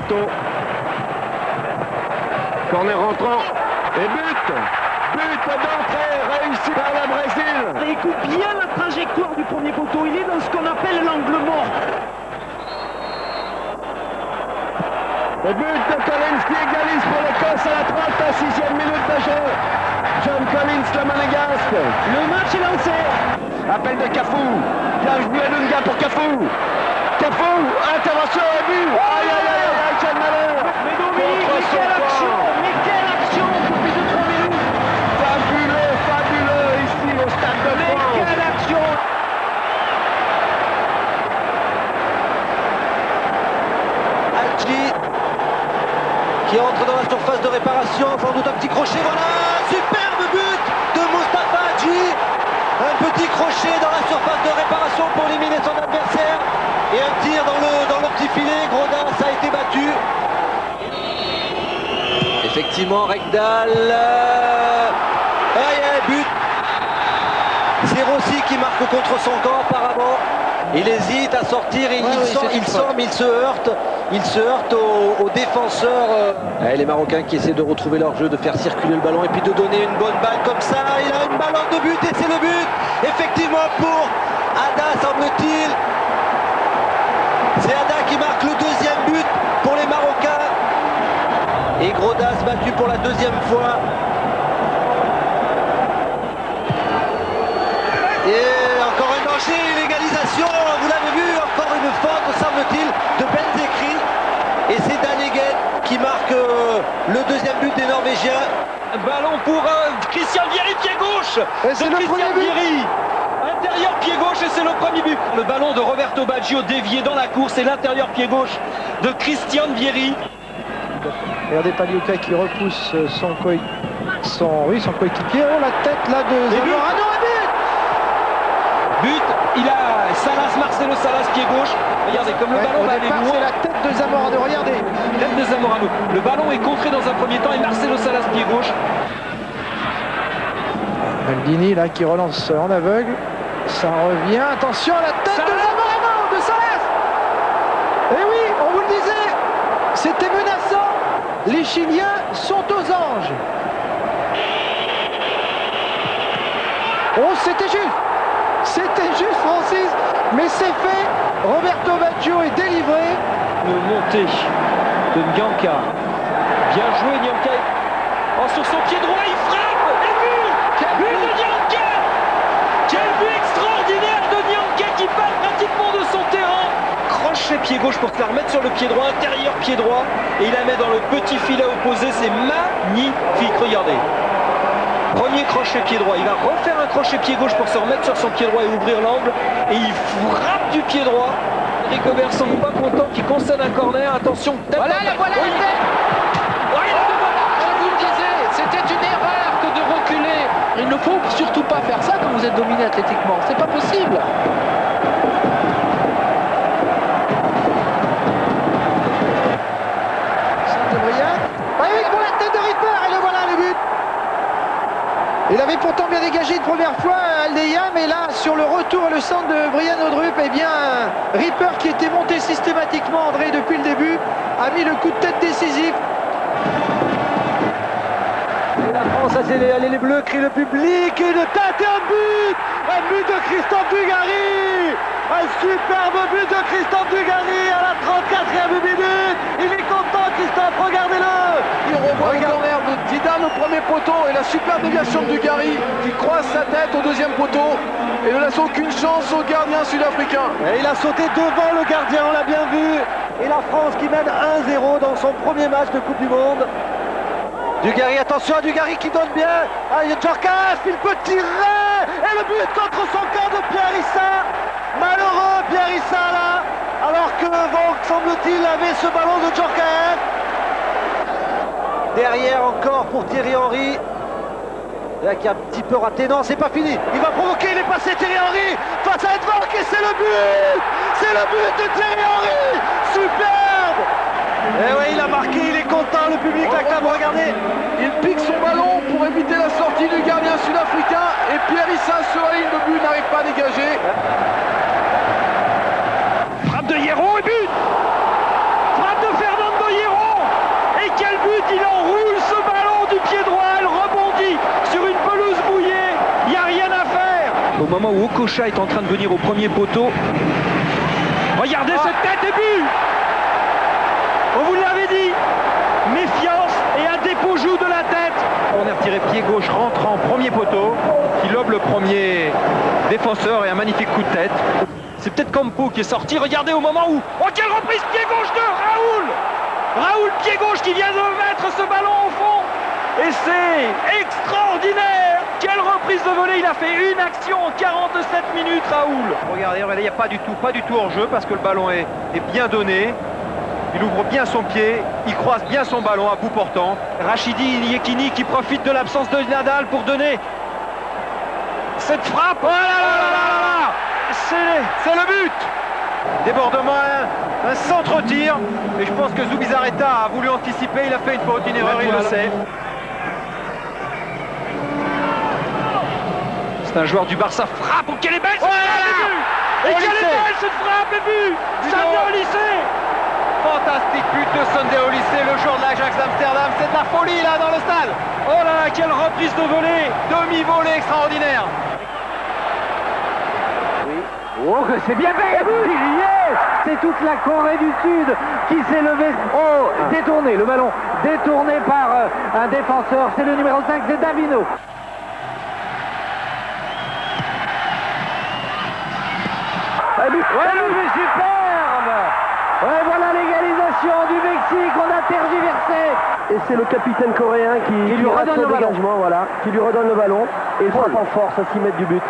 poteau. Corner rentrant. Et but. But d'entrée réussi par le Brésil. Il écoute bien la trajectoire du premier poteau. Il est dans ce qu'on appelle l'angle mort. Le but de Collins qui égalise pour l'Écosse à la 36e minute de jeu. John Collins, le monégasque. Le match est lancé. Appel de Cafu. Bien joué Dunga pour Cafu. Cafu, intervention et but. Aïe aïe aïe aïe, quel malheur. Mais Dominique, mais quelle action. Mais quelle action pour plus de 3 minutes. Fabuleux, fabuleux ici au Stade de Mais France. quelle action. Alchi qui entre dans la surface de réparation, sans doute un petit crochet, voilà, superbe but de Moustapha Hadji, un petit crochet dans la surface de réparation pour éliminer son adversaire, et un tir dans le petit filet. Grodin, ça a été battu. Effectivement, Rekdal, but. C'est Rossi qui marque contre son camp apparemment. Il hésite à sortir, il se heurte aux défenseurs. Les Marocains qui essaient de retrouver leur jeu, de faire circuler le ballon et puis de donner une bonne balle comme ça. Il a une balle de but et c'est le but effectivement pour Ada, semble-t-il. C'est Ada qui marque le deuxième but pour les Marocains. Et Grodin battu pour la deuxième fois. Et encore un danger, l'égalisation, vous l'avez vu, encore une faute, semble-t-il, de Benzekri. Et c'est Danegen qui marque le deuxième but des Norvégiens. Ballon pour Christian Vieri, pied gauche. Et c'est le premier but. Vieri. Intérieur pied gauche et c'est le premier but. Le ballon de Roberto Baggio dévié dans la course et l'intérieur pied gauche de Christian Vieri. Regardez Pagliuca qui repousse son coéquipier. Oh, la tête là de Zamorano. But, il a Marcelo Salas pied gauche. Regardez comme le ballon va aller loin. C'est la tête de Zamorano, regardez. Tête de Zamorano. Le ballon est contré dans un premier temps et Marcelo Salas pied gauche. Maldini là qui relance en aveugle. Ça revient. Attention à la tête de Zamorano, de Salas. Et oui, on vous le disait, c'était menaçant. Les Chiliens sont aux anges. Oh, c'était juste. C'était juste, Francis, mais c'est fait. Roberto Baggio est délivré. Une montée de Nyanka. Bien joué Nyanka. Oh, sur son pied droit, il frappe. Et but de Nyanka. Quel but extraordinaire de Nyanka qui part pratiquement de son terrain. Crochet pied gauche pour se la remettre sur le pied droit, intérieur pied droit. Et il la met dans le petit filet opposé. C'est magnifique, regardez. Premier crochet pied droit, il va refaire un crochet pied gauche pour se remettre sur son pied droit et ouvrir l'angle. Et il frappe du pied droit. Ricobert semble pas content qu'il concède un corner. Attention, tête. Voilà la tête. Je vous le disais, c'était une erreur que de reculer. Il ne faut surtout pas faire ça quand vous êtes dominé athlétiquement. C'est pas possible. Pour la tête de Ripper et le voilà le but. Il avait pourtant bien dégagé une première fois Aldeia, mais là sur le retour et le centre de Brian Laudrup, eh bien Ripper qui était monté systématiquement, André, depuis le début, a mis le coup de tête décisif. Et la France, les Bleus crient le public et de tête et un but de Christophe Dugarry. Un superbe but de Christophe Dugarry à la 34e minute. Il est content Christophe, regardez-le. Il revoit le corner de Zidane au premier poteau et la superbe déviation de Dugarry qui croise sa tête au deuxième poteau et ne laisse aucune chance au gardien sud-africain. Et il a sauté devant le gardien, on l'a bien vu. Et la France qui mène 1-0 dans son premier match de Coupe du Monde. Dugarry, attention à Dugarry qui donne bien. Djorkaeff, il peut tirer. Et le but contre son camp de Pierre Issa. Malheureux Pierre Issa là. Alors que Vank, semble-t-il, avait ce ballon de Djorkaeff. Derrière encore pour Thierry Henry. Là qui a un petit peu raté. Non, c'est pas fini. Il va provoquer, il est passé Thierry Henry face à Edvark et c'est le but. C'est le but de Thierry Henry. Superbe. Et ouais, il a marqué, il est content, le public l'acclame, regardez. Il pique son ballon pour éviter la sortie du gardien sud-africain et Pierre Issa sur la ligne de but n'arrive pas à dégager. Frappe de Hierro et but. Frappe de Fernando Hierro. moment où Okocha est en train de venir au premier poteau. Regardez cette tête et but! On vous l'avait dit! Méfiance et un dépôt joue de la tête. On est retiré pied gauche, rentre en premier poteau, qui lobe le premier défenseur et un magnifique coup de tête. C'est peut-être Campo qui est sorti. Regardez au moment où... Oh, quelle reprise pied gauche de Raoul! Raoul, pied gauche, qui vient de mettre ce ballon au fond. Et c'est extraordinaire! Quelle reprise de volée! Il a fait une action en 47 minutes, Raoul. Regardez, il n'y a pas du tout hors jeu parce que le ballon est bien donné. Il ouvre bien son pied, il croise bien son ballon à bout portant. Rachidi Yekini qui profite de l'absence de Nadal pour donner cette frappe. Oh là là là là là! C'est le but! Débordement, un centre-tir. Et je pense que Zubizarreta a voulu anticiper, il a fait une faute, une erreur, il le sait. C'est un joueur du Barça, frappe, oh quelle est belle cette frappe, et quelle est Olysée. belle cette frappe, et but! Sunday Olyssée! Fantastique but de Sunday Olyssée, le joueur de l'Ajax d'Amsterdam. C'est de la folie là dans le stade. Oh là là, quelle reprise de volée! Demi-volée extraordinaire. Oh, que c'est bien fait! Il y est! C'est toute la Corée du Sud qui s'est levée. Oh, détourné, le ballon détourné par un défenseur. C'est le numéro 5, c'est Davino. Ouais, le but superbe! Ouais, voilà l'égalisation du Mexique, on a tergiversé. Et c'est le capitaine coréen qui lui rate redonne son le ballon. dégagement, voilà, qui lui redonne le ballon et il frappe en force à 6 mètres du but.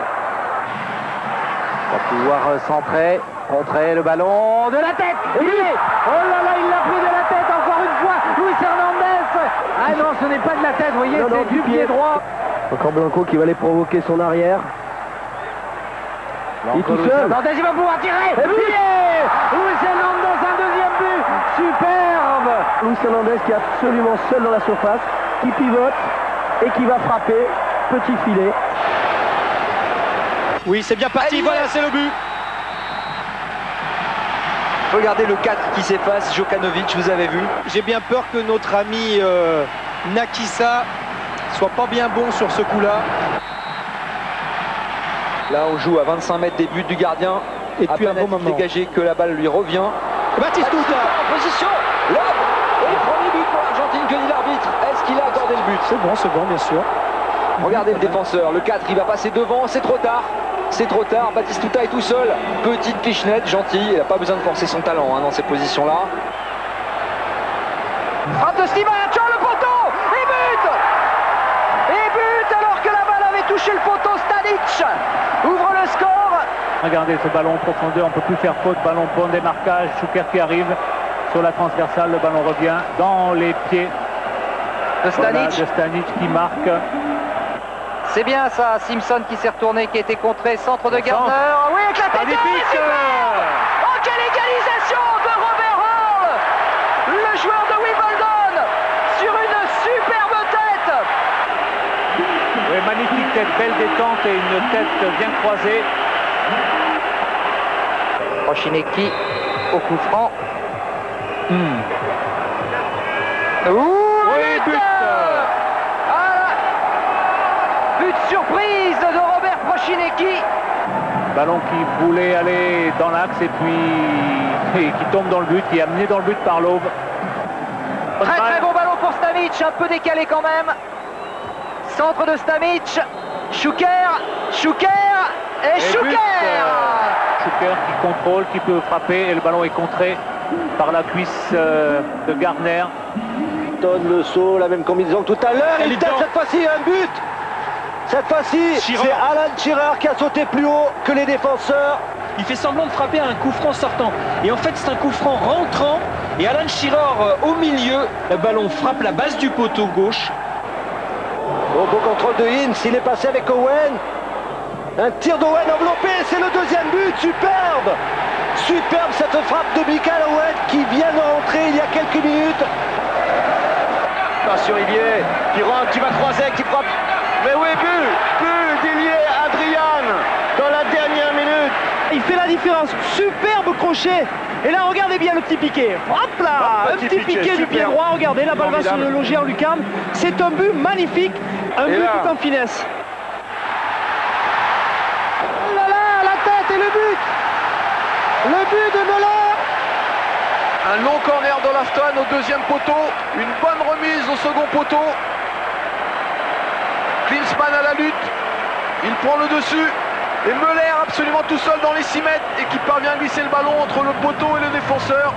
On va pouvoir centrer, contrer le ballon de la tête. Et lui, oh là là, il l'a pris de la tête encore une fois. Luis Hernandez. Ah non, ce n'est pas de la tête, vous voyez, Non, non, c'est du pied droit. Encore Blanco qui va aller provoquer son arrière. Il est tout seul. Hernandez, il va pouvoir tirer. Et puis, Luis Hernandez, un deuxième but. Superbe. Luis Hernandez qui est absolument seul dans la surface, qui pivote et qui va frapper. Petit filet. Oui, c'est bien parti, voilà, c'est le but! Regardez le 4 qui s'efface, Jokanovic, vous avez vu. J'ai bien peur que notre ami Nakisa soit pas bien bon sur ce coup-là. Là, on joue à 25 mètres des buts du gardien. Et puis un bon moment. Dégagé que la balle lui revient. Batistuta En position, lobe. Et le premier but pour l'Argentine, que dit l'arbitre? Est-ce qu'il a accordé le but? C'est bon, bien sûr. Regardez le défenseur, le 4, il va passer devant, c'est trop tard. C'est trop tard, Batistuta est tout seul. Petite pichenette, gentil, il n'a pas besoin de forcer son talent dans ces positions-là. Frappe de Stimac, le poteau. Et but. Et but alors que la balle avait touché le poteau. Stanic ouvre le score. Regardez ce ballon en profondeur, on ne peut plus faire faute, ballon bon démarquage, Chouker qui arrive sur la transversale, le ballon revient dans les pieds De Stanic. voilà, de Stanic qui marque. C'est bien ça, Simpson qui s'est retourné, qui a été contré, centre de Gardner. Oui, avec la tête. Magnifique. Oh, quelle égalisation de Robert Hall, le joueur de Wimbledon, sur une superbe tête. Oui, magnifique tête, belle détente et une tête bien croisée. Prochinecki au coup franc. Oui, but. But surprise de Robert Prochinecki. Ballon qui voulait aller dans l'axe et puis qui tombe dans le but, qui est amené dans le but par l'Aube. Très bon ballon pour Stamic, un peu décalé quand même. Centre de Stamic. Chouker et Chouker. Chouker qui contrôle, qui peut frapper et le ballon est contré par la cuisse de Gardner. Donne le saut, la même combinaison que tout à l'heure. Il tape cette fois-ci un but. Cette fois-ci, c'est Alan Shearer qui a sauté plus haut que les défenseurs. Il fait semblant de frapper à un coup franc sortant. Et en fait, c'est un coup franc rentrant. Et Alan Shearer au milieu. Le ballon frappe la base du poteau gauche. Au beau contrôle de Ince, il est passé avec Owen. Un tir d'Owen enveloppé, c'est le deuxième but, superbe. Superbe cette frappe de Michael Owen qui vient de rentrer il y a quelques minutes. Attention, Ilié, qui rentre, qui va croiser, qui frappe. Mais oui, but d'Ilié, Adrian, dans la dernière minute. Il fait la différence, superbe crochet. Et là, regardez bien le petit piqué. Hop là, un petit piqué du pied droit. Regardez, la balle va se loger en lucarne. C'est un but magnifique, un but tout en finesse. le but. Le but de Müller. Un long corner de Lafton au deuxième poteau. Une bonne remise au second poteau. Klinsmann à la lutte. Il prend le dessus. Et Müller absolument tout seul dans les 6 mètres et qui parvient à glisser le ballon entre le poteau et le défenseur.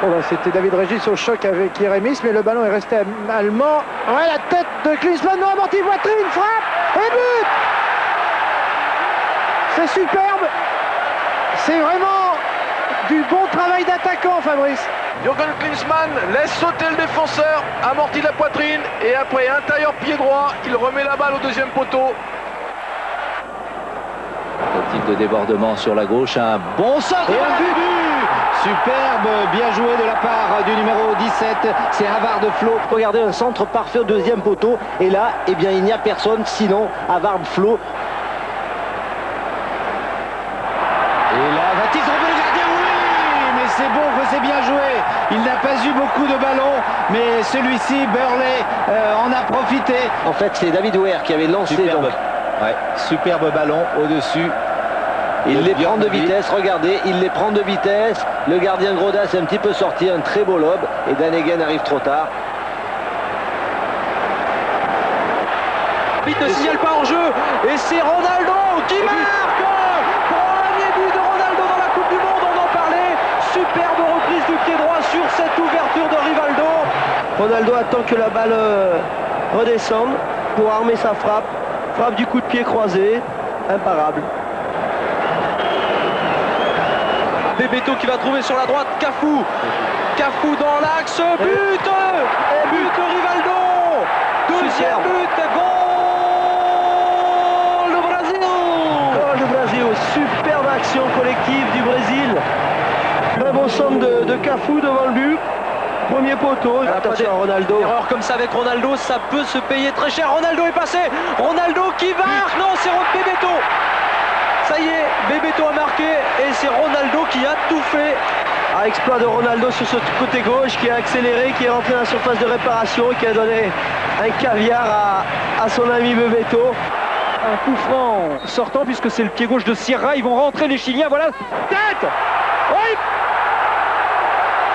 Oh bah, c'était David Régis au choc avec Jérémis, mais le ballon est resté allemand. Ouais, la tête de Klinsmann, non, amorti, poitrine, frappe et but. C'est superbe. C'est vraiment du bon travail d'attaquant, Fabrice. Jürgen Klinsmann laisse sauter le défenseur, amortit la poitrine et après intérieur pied droit, il remet la balle au deuxième poteau. Tentative de débordement sur la gauche, un bon centre Et un but. Superbe, bien joué de la part du numéro 17, c'est Havard Flo. Regardez, un centre parfait au deuxième poteau. Et là, eh bien, il n'y a personne sinon Havard Flo. Et là, va-t-il tromper le gardien? Oui, mais c'est bon, c'est bien joué. Il n'a pas eu beaucoup de ballons, mais celui-ci, Burley, en a profité. En fait, c'est David Weir qui avait lancé. Superbe. Donc. Ouais, superbe ballon au-dessus. Il les prend de vitesse, regardez, il les prend de vitesse. Le gardien Grodas est un petit peu sorti, un très beau lob. Et Danegen arrive trop tard. Il ne signale pas en jeu. Et c'est Ronaldo qui marque. Premier but de Ronaldo dans la Coupe du Monde, on en parlait. Superbe reprise du pied droit sur cette ouverture de Rivaldo. Ronaldo attend que la balle redescende pour armer sa frappe. Frappe du coup de pied croisé, imparable. Bebeto qui va trouver sur la droite Cafu. Cafu dans l'axe, but. Et but de Rivaldo. Deuxième but, goal du Brésil. Goal du Brésil, superbe action collective du Brésil. Très bon centre de Cafu devant le but. Premier poteau, attention à Ronaldo. Erreur comme ça avec Ronaldo, ça peut se payer très cher. Ronaldo est passé. Ronaldo qui marque. Non, c'est Bebeto. Ça y est, Bebeto a marqué et c'est Ronaldo qui a tout fait. Exploit de Ronaldo sur ce côté gauche qui a accéléré, qui est rentré dans la surface de réparation, qui a donné un caviar à son ami Bebeto. Un coup franc sortant puisque c'est le pied gauche de Sierra. Ils vont rentrer les Chiliens. Voilà. Tête. Oui.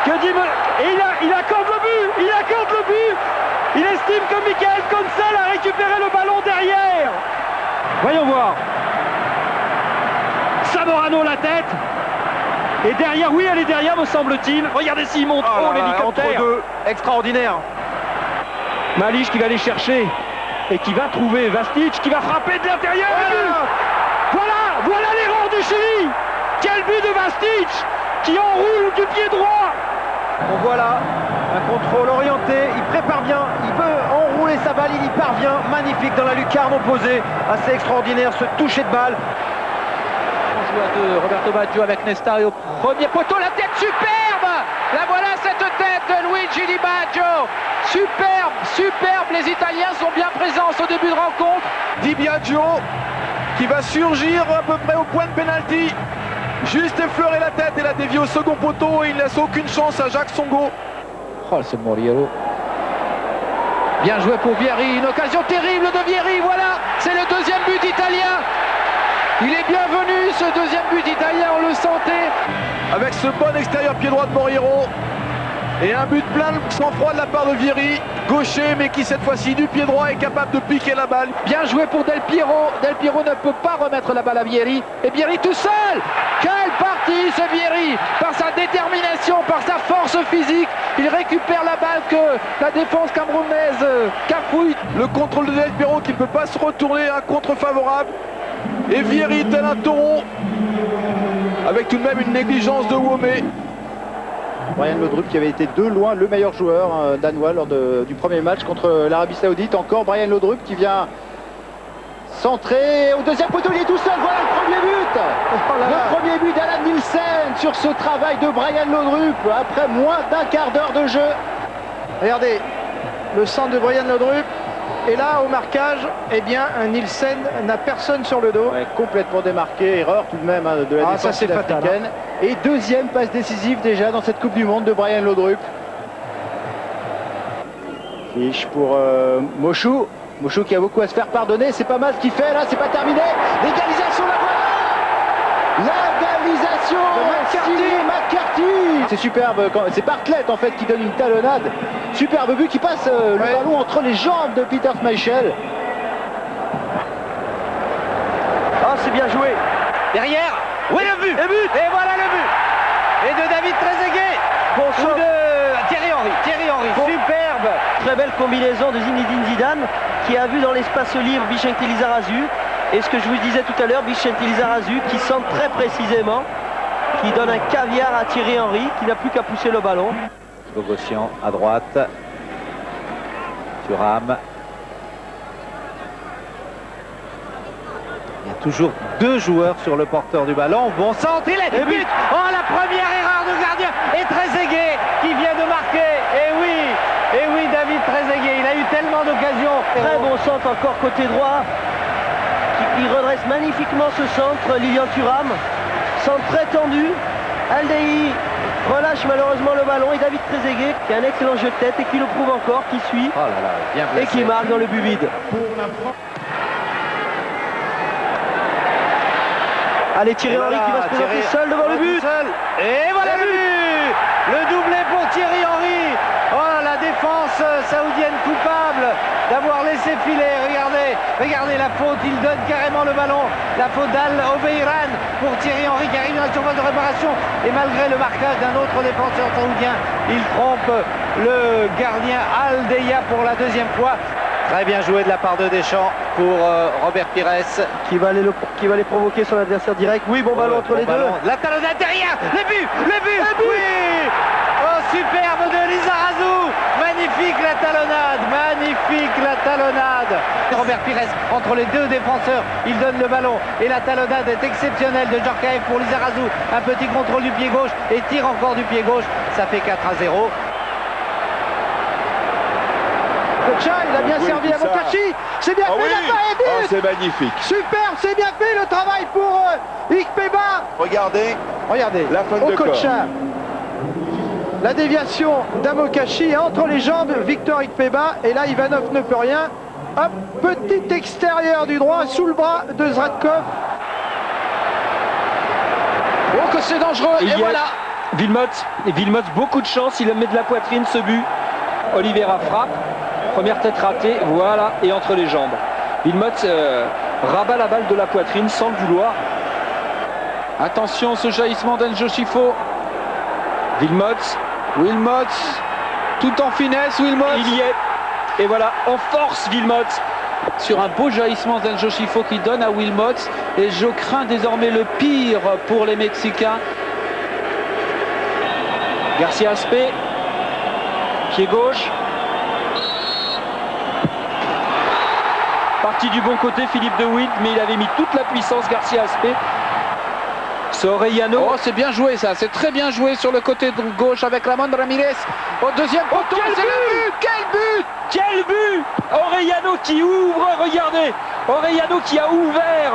Que dit et il accorde le but. Il accorde le but. Il estime que Michael Konsel a récupéré le ballon derrière. Voyons voir. Zamorano la tête. Et derrière, oui, elle est derrière, me semble-t-il. Regardez s'il monte. Oh, l'hélicoptère. Entre deux, extraordinaire. Malich qui va aller chercher et qui va trouver Vastic qui va frapper de l'intérieur. Voilà l'erreur du Chili. Quel but de Vastic qui enroule du pied droit. Bon, voilà, un contrôle orienté, il prépare bien, il veut enrouler sa balle, il y parvient, magnifique dans la lucarne opposée, assez extraordinaire ce toucher de balle. On joue à deux, Roberto Baggio avec Nesta et au premier poteau, la tête superbe. La voilà cette tête de Luigi Di Baggio. Superbe, les Italiens sont bien présents au début de rencontre. Di Biagio qui va surgir à peu près au point de pénalty. Juste effleurer la tête et la dévier au second poteau et il ne laisse aucune chance à Jacques Songo. Oh, c'est Moriello. Bien joué pour Vieri, une occasion terrible de Vieri, voilà, c'est le deuxième but italien. Il est bienvenu ce deuxième but italien, on le sentait. Avec ce bon extérieur pied droit de Moriello. Et un but plein de sang-froid de la part de Vieri, gaucher mais qui cette fois-ci du pied droit est capable de piquer la balle. Bien joué pour Del Piero. Del Piero ne peut pas remettre la balle à Vieri. Et Vieri tout seul. Quelle partie ce Vieri. Par sa détermination, par sa force physique, il récupère la balle que la défense camerounaise cafouille. Le contrôle de Del Piero qui ne peut pas se retourner, un contre favorable. Et Vieri tel un taureau, avec tout de même une négligence de Womé. Bryan Laudrup qui avait été de loin le meilleur joueur danois lors du premier match contre l'Arabie Saoudite. Encore Bryan Laudrup qui vient centrer au deuxième poteau, il est tout seul, voilà le premier but. Le premier but d'Alan Nielsen sur ce travail de Bryan Laudrup après moins d'un quart d'heure de jeu. Regardez le centre de Bryan Laudrup. Et là, au marquage, eh bien, Nielsen n'a personne sur le dos. Ouais, complètement démarqué, erreur tout de même de la défense sud-africaine. Et deuxième passe décisive déjà dans cette Coupe du Monde de Bryan Laudrup. Fiche pour Mochou. Mochou qui a beaucoup à se faire pardonner. C'est pas mal ce qu'il fait là, c'est pas terminé. L'égalisation, la L'égalisation de McCarthy. C'est superbe, c'est Bartlett en fait qui donne une talonnade. Superbe but qui passe le ballon entre les jambes de Peter Schmeichel. Ah, c'est bien joué. Derrière, oui le but. Et voilà le but. Et de David Trezeguet. Bon Ou sang. de Thierry Henry. Bon. Superbe. Très belle combinaison de Zinedine Zidane qui a vu dans l'espace libre Vicente Lizarazu. Et ce que je vous disais tout à l'heure, Vicente Lizarazu qui centre très précisément, qui donne un caviar à Thierry Henry, qui n'a plus qu'à pousser le ballon. Bogossian à droite. Thuram. Il y a toujours deux joueurs sur le porteur du ballon. Bon centre, il est but. Oh, la première erreur du gardien. Et Trezeguet qui vient de marquer. Et oui, David Trezeguet, il a eu tellement d'occasions. Très bon centre encore côté droit, qui redresse magnifiquement ce centre, Lilian Thuram. Centre très tendu. Aldehi relâche malheureusement le ballon et David Trezeguet qui a un excellent jeu de tête et qui le prouve encore, qui suit Oh là là, bien placé. et qui marque dans le but vide. Allez, Thierry Henry qui va se présenter seul devant le but. Et voilà le but. Le doublé pour Thierry Henry. Oh, la défense saoudienne coupable d'avoir laissé filer. Regardez la faute. Il donne carrément le ballon. La faute d'Al Obeiran pour Thierry Henry qui arrive dans la surface de réparation. Et malgré le marquage d'un autre défenseur saoudien, il trompe le gardien Aldeia pour la deuxième fois. Très bien joué de la part de Deschamps pour Robert Pires. Qui va aller provoquer son adversaire direct. Oui, bon ballon entre les deux. La talonnade derrière. Le but. Oui. Oh, superbe de Lizarazu. Magnifique la talonnade. Robert Pires entre les deux défenseurs. Il donne le ballon. Et la talonnade est exceptionnelle de Djorkaeff pour Lizarazu. Un petit contrôle du pied gauche et tire encore du pied gauche. Ça fait 4-0. Kocha, il a bien servi à Mokachi. C'est bien fait, il a pas but. C'est magnifique. Super, c'est bien fait le travail pour Ikpeba. Regardez la faute de corps. Okocha. La déviation d'Amokachi entre les jambes, Victor Ikpeba. Et là, Ivanov ne peut rien. Hop, petit extérieur du droit sous le bras de Zratkov. Oh, que c'est dangereux. Et voilà. Wilmots, beaucoup de chance, il met de la poitrine ce but. Oliveira frappe, première tête ratée, voilà, et entre les jambes. Wilmots rabat la balle de la poitrine sans le vouloir. Attention, ce jaillissement d'Enjo Schifo. Wilmots, tout en finesse, Wilmots. il y est. Et voilà, en force Wilmots. Sur un beau jaillissement d'Enjo Schifo qui donne à Wilmots. Et je crains désormais le pire pour les Mexicains. Garcia Aspé, pied gauche. Parti du bon côté Philippe de Witt, mais il avait mis toute la puissance Garcia Aspé. Orellano. Oh, c'est bien joué ça, c'est très bien joué sur le côté gauche avec Ramon Ramirez. Au deuxième poteau, c'est le but. Quel but! Orellano qui ouvre, regardez! Orellano qui a ouvert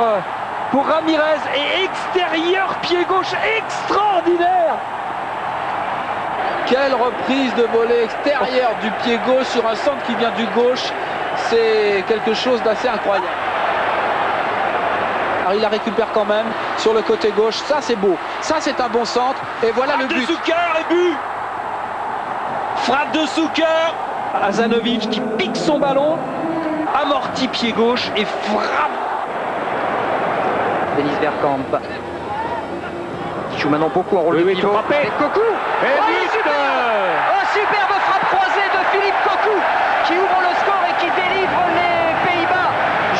pour Ramirez et extérieur pied gauche extraordinaire! Quelle reprise de volée extérieure du pied gauche sur un centre qui vient du gauche. C'est quelque chose d'assez incroyable. Alors il la récupère quand même sur le côté gauche. Ça c'est beau. Ça c'est un bon centre. Et voilà le but. De Zucker et but! Frappe de Zucker! Hazanovic qui pique son ballon, amorti pied gauche et frappe. Denis Bergkamp qui joue maintenant beaucoup en rôle de pivot. Et Cocu. Superbe frappe croisée de Philippe Cocu qui ouvre le score et qui délivre les Pays-Bas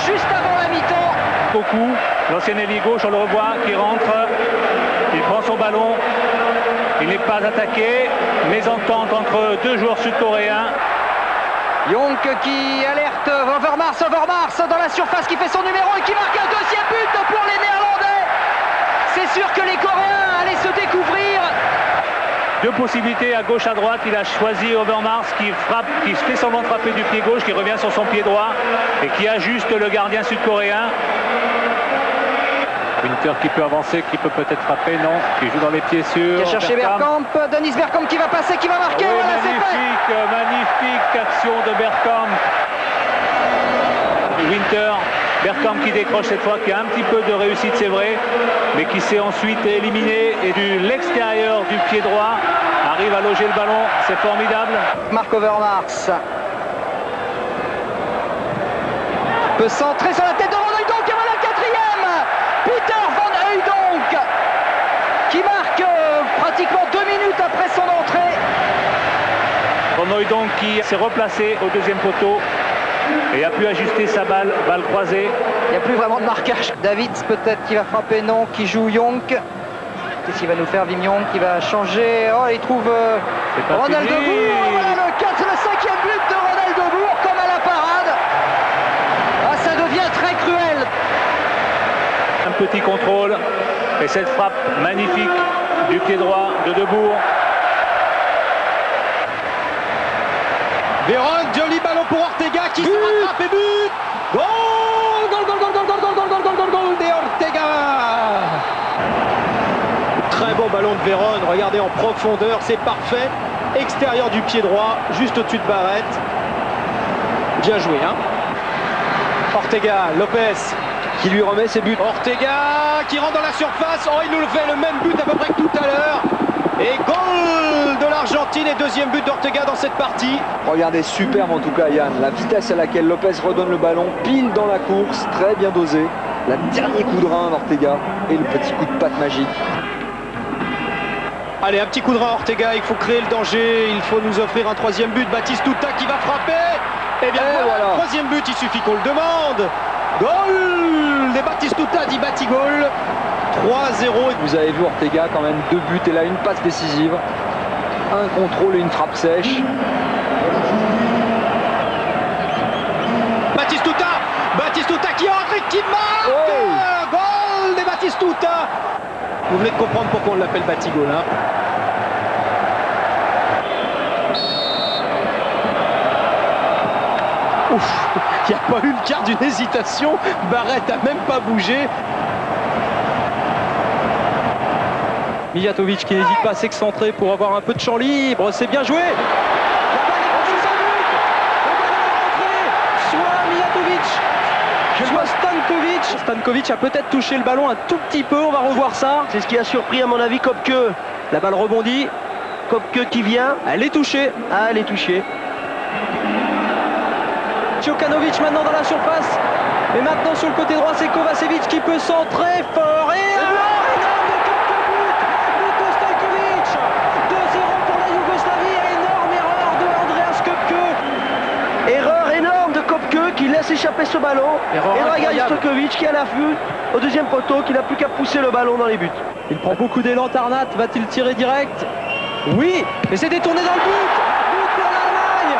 juste avant la mi-temps. Cocu, l'ancien ailier gauche, on le revoit, qui rentre. Il prend son ballon. Il n'est pas attaqué. Mésentente entre deux joueurs sud-coréens. Young qui alerte Overmars dans la surface qui fait son numéro et qui marque un deuxième but pour les Néerlandais. C'est sûr que les Coréens allaient se découvrir. Deux possibilités à gauche, à droite. Il a choisi Overmars qui frappe, qui fait semblant de frapper du pied gauche, qui revient sur son pied droit et qui ajuste le gardien sud-coréen. Winter qui peut avancer, qui peut peut-être frapper, non, qui joue dans les pieds sûrs. Qui a cherché Bergkamp, Denis Bergkamp qui va passer, qui va marquer, oui, voilà, c'est fait. Magnifique action de Bergkamp. Winter Bergkamp qui décroche cette fois, qui a un petit peu de réussite, c'est vrai, mais qui s'est ensuite éliminé et de l'extérieur du pied droit arrive à loger le ballon. C'est formidable. Marc Overmars peut centrer sur la tête de Van Hooijdonk et voilà le quatrième. Peter Van Hooijdonk qui marque pratiquement 2 minutes après son entrée. Van Hooijdonk qui s'est replacé au deuxième poteau et a pu ajuster sa balle croisée. Il n'y a plus vraiment de marquage. Davids peut-être qui va frapper, non, qui joue Young. Qu'est-ce qu'il va nous faire, Wim Young qui va changer. Oh, il trouve Ronald de Boer. Voilà le 5e but de Ronald de Boer, comme à la parade. Ah, ça devient très cruel. Un petit contrôle et cette frappe magnifique du pied droit de Boer. Vérone, joli ballon pour Ortega qui se rattrape et but. Goal de Ortega. Très bon ballon de Vérone, regardez en profondeur, c'est parfait. Extérieur du pied droit, juste au-dessus de Barrette. Bien joué, hein. Ortega, Lopez qui lui remet ses buts. Ortega qui rentre dans la surface. Oh, il nous fait le même but à peu près que tout à l'heure. Et goal de l'Argentine et deuxième but d'Ortega dans cette partie. Regardez, superbe en tout cas Yann, la vitesse à laquelle Lopez redonne le ballon, pile dans la course, très bien dosé. Le dernier coup de rein d'Ortega et le petit coup de patte magique. Allez, un petit coup de rein Ortega, il faut créer le danger, il faut nous offrir un troisième but. Batistuta qui va frapper. Et bien voilà, troisième but, il suffit qu'on le demande. Goal de Batistuta dit Batigol. 3-0. Vous avez vu Ortega quand même, 2 buts et là une passe décisive. Un contrôle et une frappe sèche. Batistuta qui entre et qui marque. Oh, goal de Batistuta. Vous venez de comprendre pourquoi on l'appelle Batigol, hein. Ouf, il n'y a pas eu le quart d'une hésitation. Barrette n'a même pas bougé. Mijatovic qui n'hésite pas à s'excentrer pour avoir un peu de champ libre. C'est bien joué. La balle est passée sans but. La balle est rentrée. Soit Mijatovic, soit Stankovic. Stankovic a peut-être touché le ballon un tout petit peu. On va revoir ça. C'est ce qui a surpris à mon avis Kopke. La balle rebondit. Kopke qui vient. Elle est touchée. Ah, elle est touchée. Djokanovic maintenant dans la surface. Et maintenant sur le côté droit, c'est Kovacevic qui peut centrer fort. Et alors, énorme de Kopke but. But de Stankovic. 2-0 pour la Yougoslavie. Énorme erreur de Andreas Kopke. Erreur énorme de Kopke qui laisse échapper ce ballon. Erreur et Dragan incroyable. Stojkovic qui est à l'affût au deuxième poteau, qui n'a plus qu'à pousser le ballon dans les buts. Il prend beaucoup d'élan, Tarnat. Va-t-il tirer direct? Oui, et c'est détourné dans le but. But pour l'Allemagne.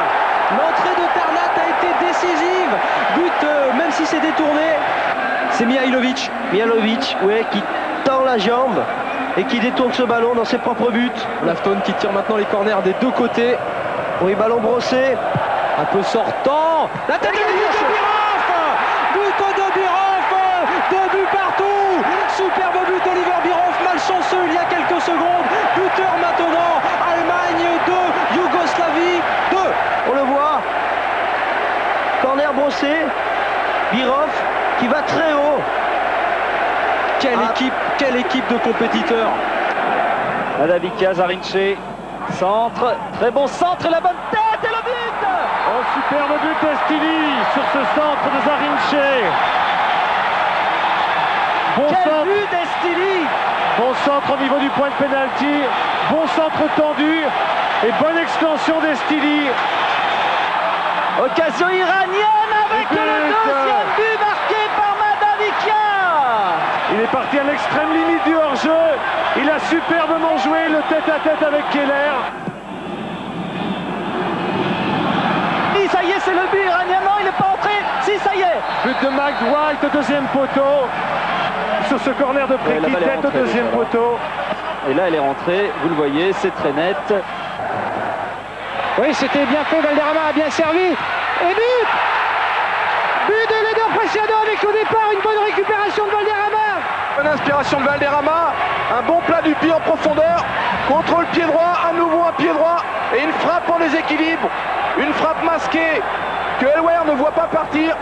L'entrée de Tarnat a été décisive. But, même si c'est détourné. C'est Mihailovic. Mihailovic, ouais, qui tend la jambe et qui détourne ce ballon dans ses propres buts. Lafton qui tire maintenant les corners des deux côtés. Oui, ballon brossé. Un peu sortant. La tête de Birov. But de Birov. 2 buts partout. Superbe but d'Oliver Birov. Malchanceux il y a quelques secondes. Buteur maintenant. Allemagne 2, Yougoslavie 2. On le voit. Corner brossé. Birov qui va très haut. Quelle équipe de compétiteurs. Adavikia, Zarinche, centre, très bon centre et la bonne tête et le but. Oh, superbe but d'Estili sur ce centre de Zarinche. Bon centre. But d'Estili. Bon centre au niveau du point de pénalty, bon centre tendu et bonne extension d'Estili. Occasion iranienne avec le deuxième but marqué par Madavikia. Il est parti à l'extrême limite du hors-jeu. Il a superbement joué le tête-à-tête avec Keller. Et ça y est, c'est le but iranien. Non, il n'est pas entré. Si, ça y est. But de Mike White au deuxième poteau. Sur ce corner de Préki, tête au deuxième poteau. Et là, elle est rentrée. Vous le voyez, c'est très net. Oui, c'était bien fait. Valderrama a bien servi. Et but. But de Leder Preciado avec au départ une bonne récupération de Valderrama. Bonne inspiration de Valderrama, un bon plat du pied en profondeur, contrôle pied droit, à nouveau un pied droit et une frappe en déséquilibre, une frappe masquée que Elwer ne voit pas partir.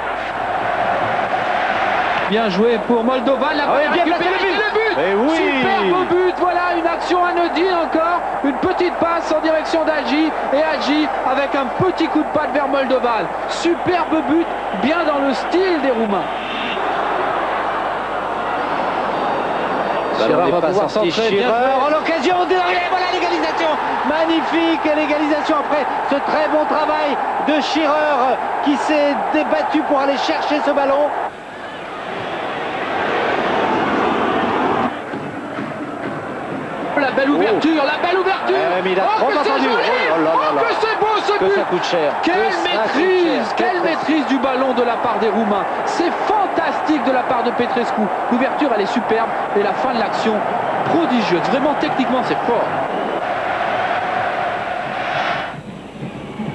Bien joué pour Moldova. La balle bien récupérée, placé, le but. Et oui. Superbe but. Voilà une action anodine encore. Une petite passe en direction d'Hagi. Et Hagi avec un petit coup de patte vers Moldoval. Superbe but, bien dans le style des Roumains. Scherer va pouvoir centrer. Bien joué. L'occasion de... Et voilà l'égalisation. Magnifique l'égalisation après ce très bon travail de Scherer qui s'est débattu pour aller chercher ce ballon. La belle ouverture, la belle ouverture. Mais il a trop entendu. Que c'est beau ce but. Ça coûte cher. Quelle maîtrise du ballon de la part des Roumains. C'est fantastique de la part de Petrescu. L'ouverture elle est superbe et la fin de l'action prodigieuse. Vraiment techniquement c'est fort.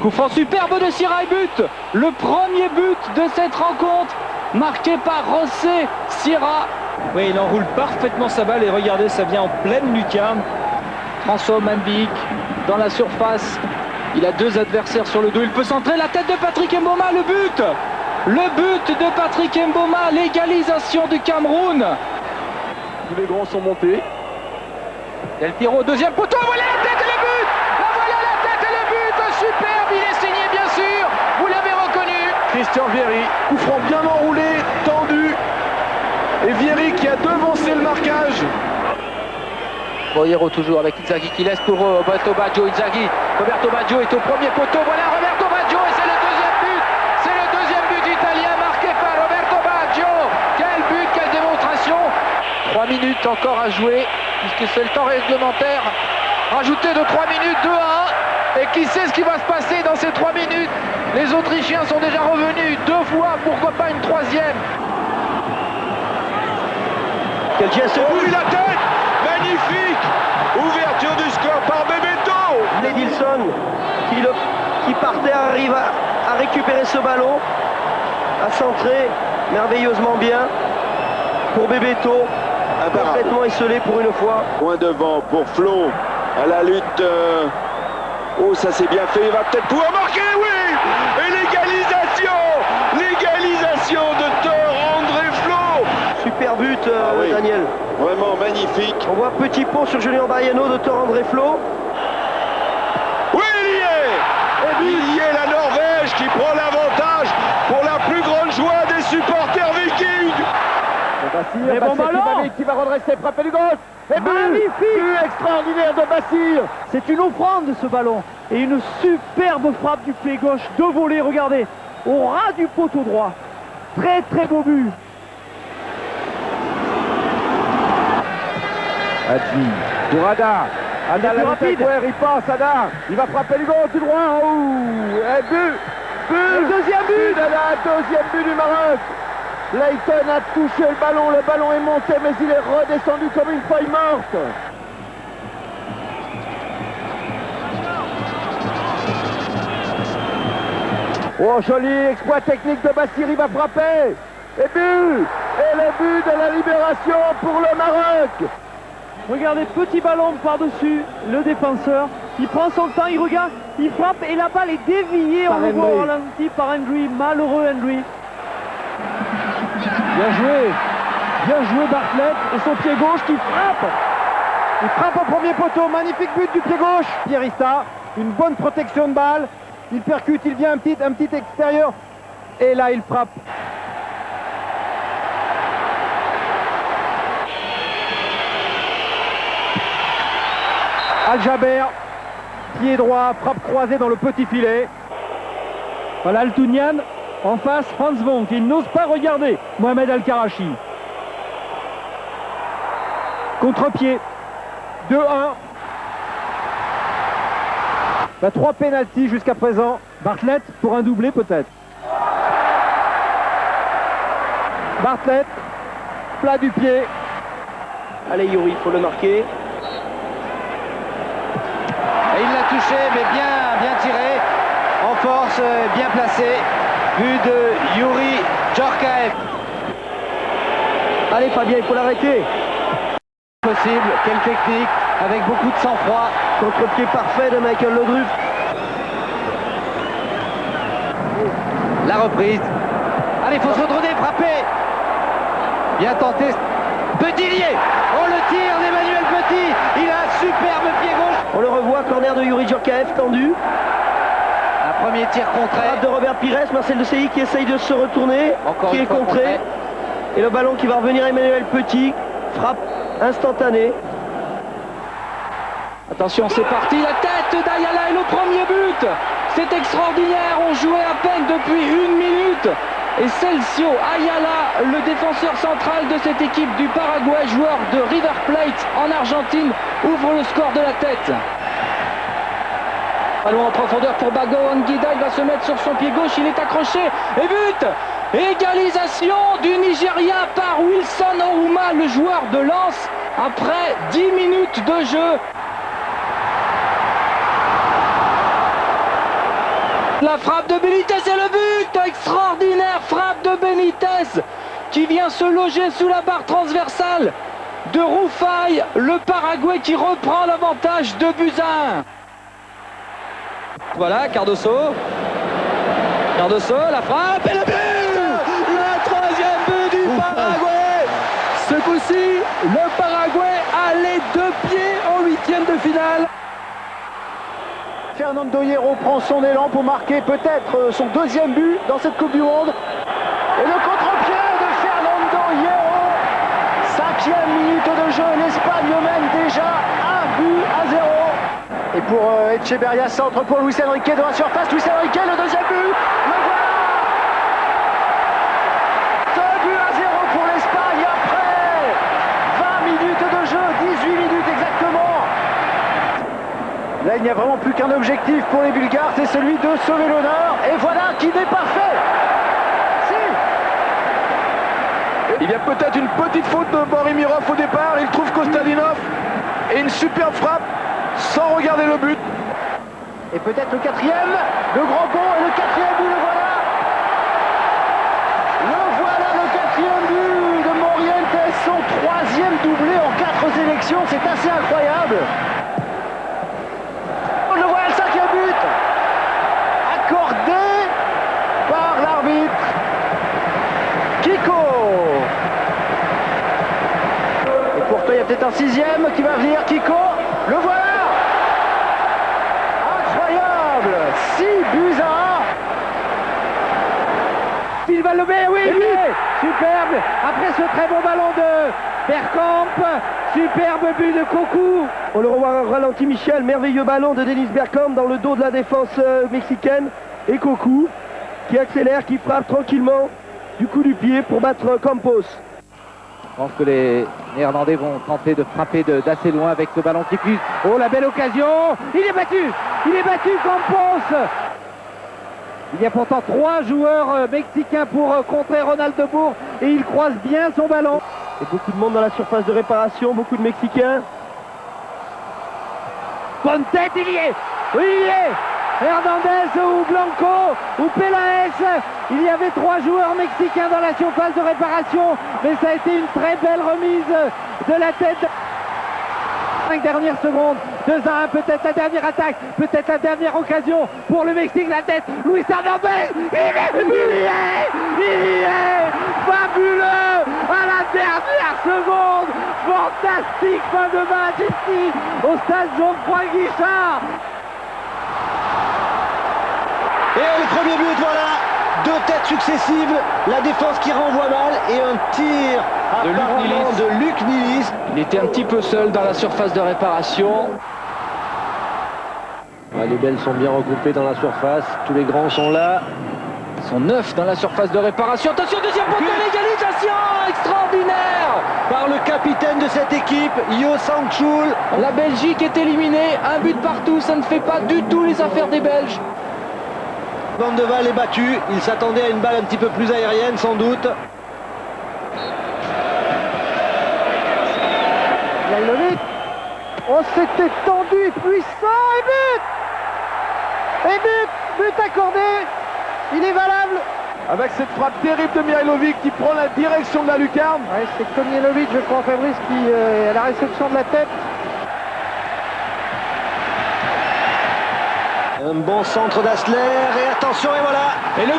Coup franc superbe de Sira et but. Le premier but de cette rencontre marqué par José Sira. Oui, il enroule parfaitement sa balle et regardez, ça vient en pleine lucarne. François Manbik dans la surface. Il a deux adversaires sur le dos. Il peut centrer la tête de Patrick Mboma. Le but de Patrick Mboma. L'égalisation du Cameroun. Tous les grands sont montés. Del Piero, deuxième poteau. Voilà la tête et le but. Voilà la tête et le but. Superbe. Il est signé bien sûr. Vous l'avez reconnu. Christian Vieri, coup franc bien enroulé, tendu. Et Vieri qui a devancé le marquage. Boyero toujours avec Inzaghi qui laisse pour Roberto Baggio. Inzaghi, Roberto Baggio est au premier poteau. Voilà Roberto Baggio et c'est le deuxième but. C'est le deuxième but italien marqué par Roberto Baggio. Quel but, quelle démonstration. 3 minutes encore à jouer puisque c'est le temps réglementaire. Rajouté de 3 minutes, 2-1. Et qui sait ce qui va se passer dans ces 3 minutes. Les Autrichiens sont déjà revenus 2 fois, pourquoi pas une 3e. Quel geste. Oh oui, la tête. Magnifique. Ouverture du score par Bebeto. Edilson qui partait arrive à récupérer ce ballon, à centrer merveilleusement bien pour Bebeto, parfaitement esselé pour une fois. Point devant pour Flo à la lutte. Oh, ça c'est bien fait, il va peut-être pouvoir marquer, oui. Et l'égalisation de Thor André Flo. Super but, oui. Daniel. Vraiment magnifique. On voit petit pont sur Julien Baiano de Thor André Flo. Oui, il y est. Il y est, la Norvège qui prend l'avantage pour la plus grande joie des supporters vikings. Et bon ballon qui va redresser, frapper du gauche. Et magnifique, extraordinaire de Bassir. C'est une offrande ce ballon. Et une superbe frappe du pied gauche de volée, regardez, au ras du poteau droit. Très très beau but. Hadji, pour Ada. Ada la rapide. Il passe, Ada. Il va frapper du gauche, du droit. Et but. Le deuxième but. Ada, deuxième but du Maroc. Leighton a touché le ballon est monté mais il est redescendu comme une feuille morte. Oh, joli exploit technique de Bassir, il va frapper. Et but. Et le but de la libération pour le Maroc. Regardez, petit ballon par-dessus le défenseur. Il prend son temps, il regarde, il frappe et la balle est déviée, on le voit au ralenti par Hendry, malheureux Hendry. Bien joué Bartlett et son pied gauche qui frappe. Il frappe au premier poteau, magnifique but du pied gauche. Pierista, une bonne protection de balle. Il percute, il vient un petit extérieur. Et là il frappe. Al-Jaber, pied droit, frappe croisée dans le petit filet. Voilà Altounian. En face, Franz Vonk, il n'ose pas regarder Mohamed Al-Karachi. Contre-pied. 2-1. 3 pénaltys jusqu'à présent. Bartlett pour un doublé peut-être. Bartlett, plat du pied. Allez Yuri, il faut le marquer. Et il l'a touché, mais bien tiré. En force, bien placé. But de Yuri Djorkaeff. Allez Fabien, il faut l'arrêter. Possible, quelle technique, avec beaucoup de sang-froid. Contre-pied parfait de Michael Laudrup. La reprise. Allez, il faut se retourner, frapper. Bien tenté. Petit-Lié. Oh, le tir d'Emmanuel Petit. Il a un superbe pied gauche. On le revoit, corner de Youri Djurkaev, tendu. Un premier tir contré. Frappe de Robert Pires, Marcel Desailly qui essaye de se retourner, Encore qui une est fois contré. Et le ballon qui va revenir à Emmanuel Petit. Frappe instantanée. Attention, c'est parti, la tête d'Ayala et le premier but. C'est extraordinaire, on jouait à peine depuis 1 minute. Et Celcio Ayala, le défenseur central de cette équipe du Paraguay, joueur de River Plate en Argentine, ouvre le score de la tête. Ballon en profondeur pour Bago Anguida, il va se mettre sur son pied gauche, il est accroché et but. Égalisation du Nigeria par Wilson Ouma, le joueur de Lens, après 10 minutes de jeu. La frappe de Benitez et le but, extraordinaire frappe de Benitez qui vient se loger sous la barre transversale de Roufaï, le Paraguay qui reprend l'avantage de buts à 1. Voilà, Cardoso, la frappe et le but, le 3e but du Paraguay. Ce coup-ci, le Paraguay a les 2 pieds en 8e de finale. Fernando Hierro prend son élan pour marquer peut-être son 2e but dans cette Coupe du Monde. Et le contre-pied de Fernando Hierro. 5e minute de jeu, l'Espagne mène déjà 1-0. Et pour Echeverria, centre pour Luis Enrique dans la surface. Luis Enrique, le 2e but. Le voilà. 2-0 pour l'Espagne après 20 minutes de jeu, 18 minutes exactement. Là, il n'y a vraiment plus qu'un objectif pour les Bulgares, c'est celui de sauver l'honneur. Et voilà qui n'est pas fait. Si. Il y a peut-être une petite faute de Borimirov au départ. Il trouve Kostadinov. Et une superbe frappe sans regarder le but. Et peut-être le 4e, le grand bond et le 4e but, le voilà. Le 4e but de Morientes, son 3e doublé en 4 sélections. C'est assez incroyable. Le voilà, le 5e but, accordé par l'arbitre Kiko. Et pourtant il y a peut-être un 6e qui va venir, Kiko, le voilà. Incroyable, 6 buts à 1. Il va lever, oui, superbe. Après ce très bon ballon de Bergkamp, superbe but de Cocu. On le revoit ralenti, Michel, merveilleux ballon de Dennis Bergkamp dans le dos de la défense mexicaine. Et Cocu qui accélère, qui frappe tranquillement du coup du pied pour battre Campos. Je pense que les Néerlandais vont tenter de frapper d'assez loin avec ce ballon qui fuse. Oh, la belle occasion. Il est battu Campos. Il y a pourtant 3 joueurs mexicains pour contrer Ronald de Bourg et il croise bien son ballon. Et beaucoup de monde dans la surface de réparation, beaucoup de Mexicains. Bonne tête, il y est. Oui, il y est. Hernandez ou Blanco ou Peláez. Il y avait 3 joueurs mexicains dans la surface de réparation, mais ça a été une très belle remise de la tête. 5 dernières secondes, 2-1, peut-être la dernière attaque, peut-être la dernière occasion pour le Mexique, la tête, Luis Hernandez, il y est, fabuleux, à la dernière seconde, fantastique fin de match ici, au stade Geoffroy-Guichard. Et le premier but, voilà, 2 têtes successives, la défense qui renvoie mal et un tir apparemment de Luc Nilis. Il était un petit peu seul dans la surface de réparation. Ouais, les belles sont bien regroupées dans la surface, tous les grands sont là. Ils sont 9 dans la surface de réparation. Attention, deuxième poteau, l'égalisation extraordinaire Par le capitaine de cette équipe, Yo Sangchul. La Belgique est éliminée, un but partout, ça ne fait pas du tout les affaires des Belges. Van de Waal est battu, il s'attendait à une balle un petit peu plus aérienne sans doute. Lailovic. Oh, c'était tendu, puissant et but accordé. Il est valable. Avec cette frappe terrible de Mihailovic qui prend la direction de la lucarne. Ouais, c'est Komielovic, je crois, Fabrice, qui est à la réception de la tête. Un bon centre d'Asler et attention et voilà. Et le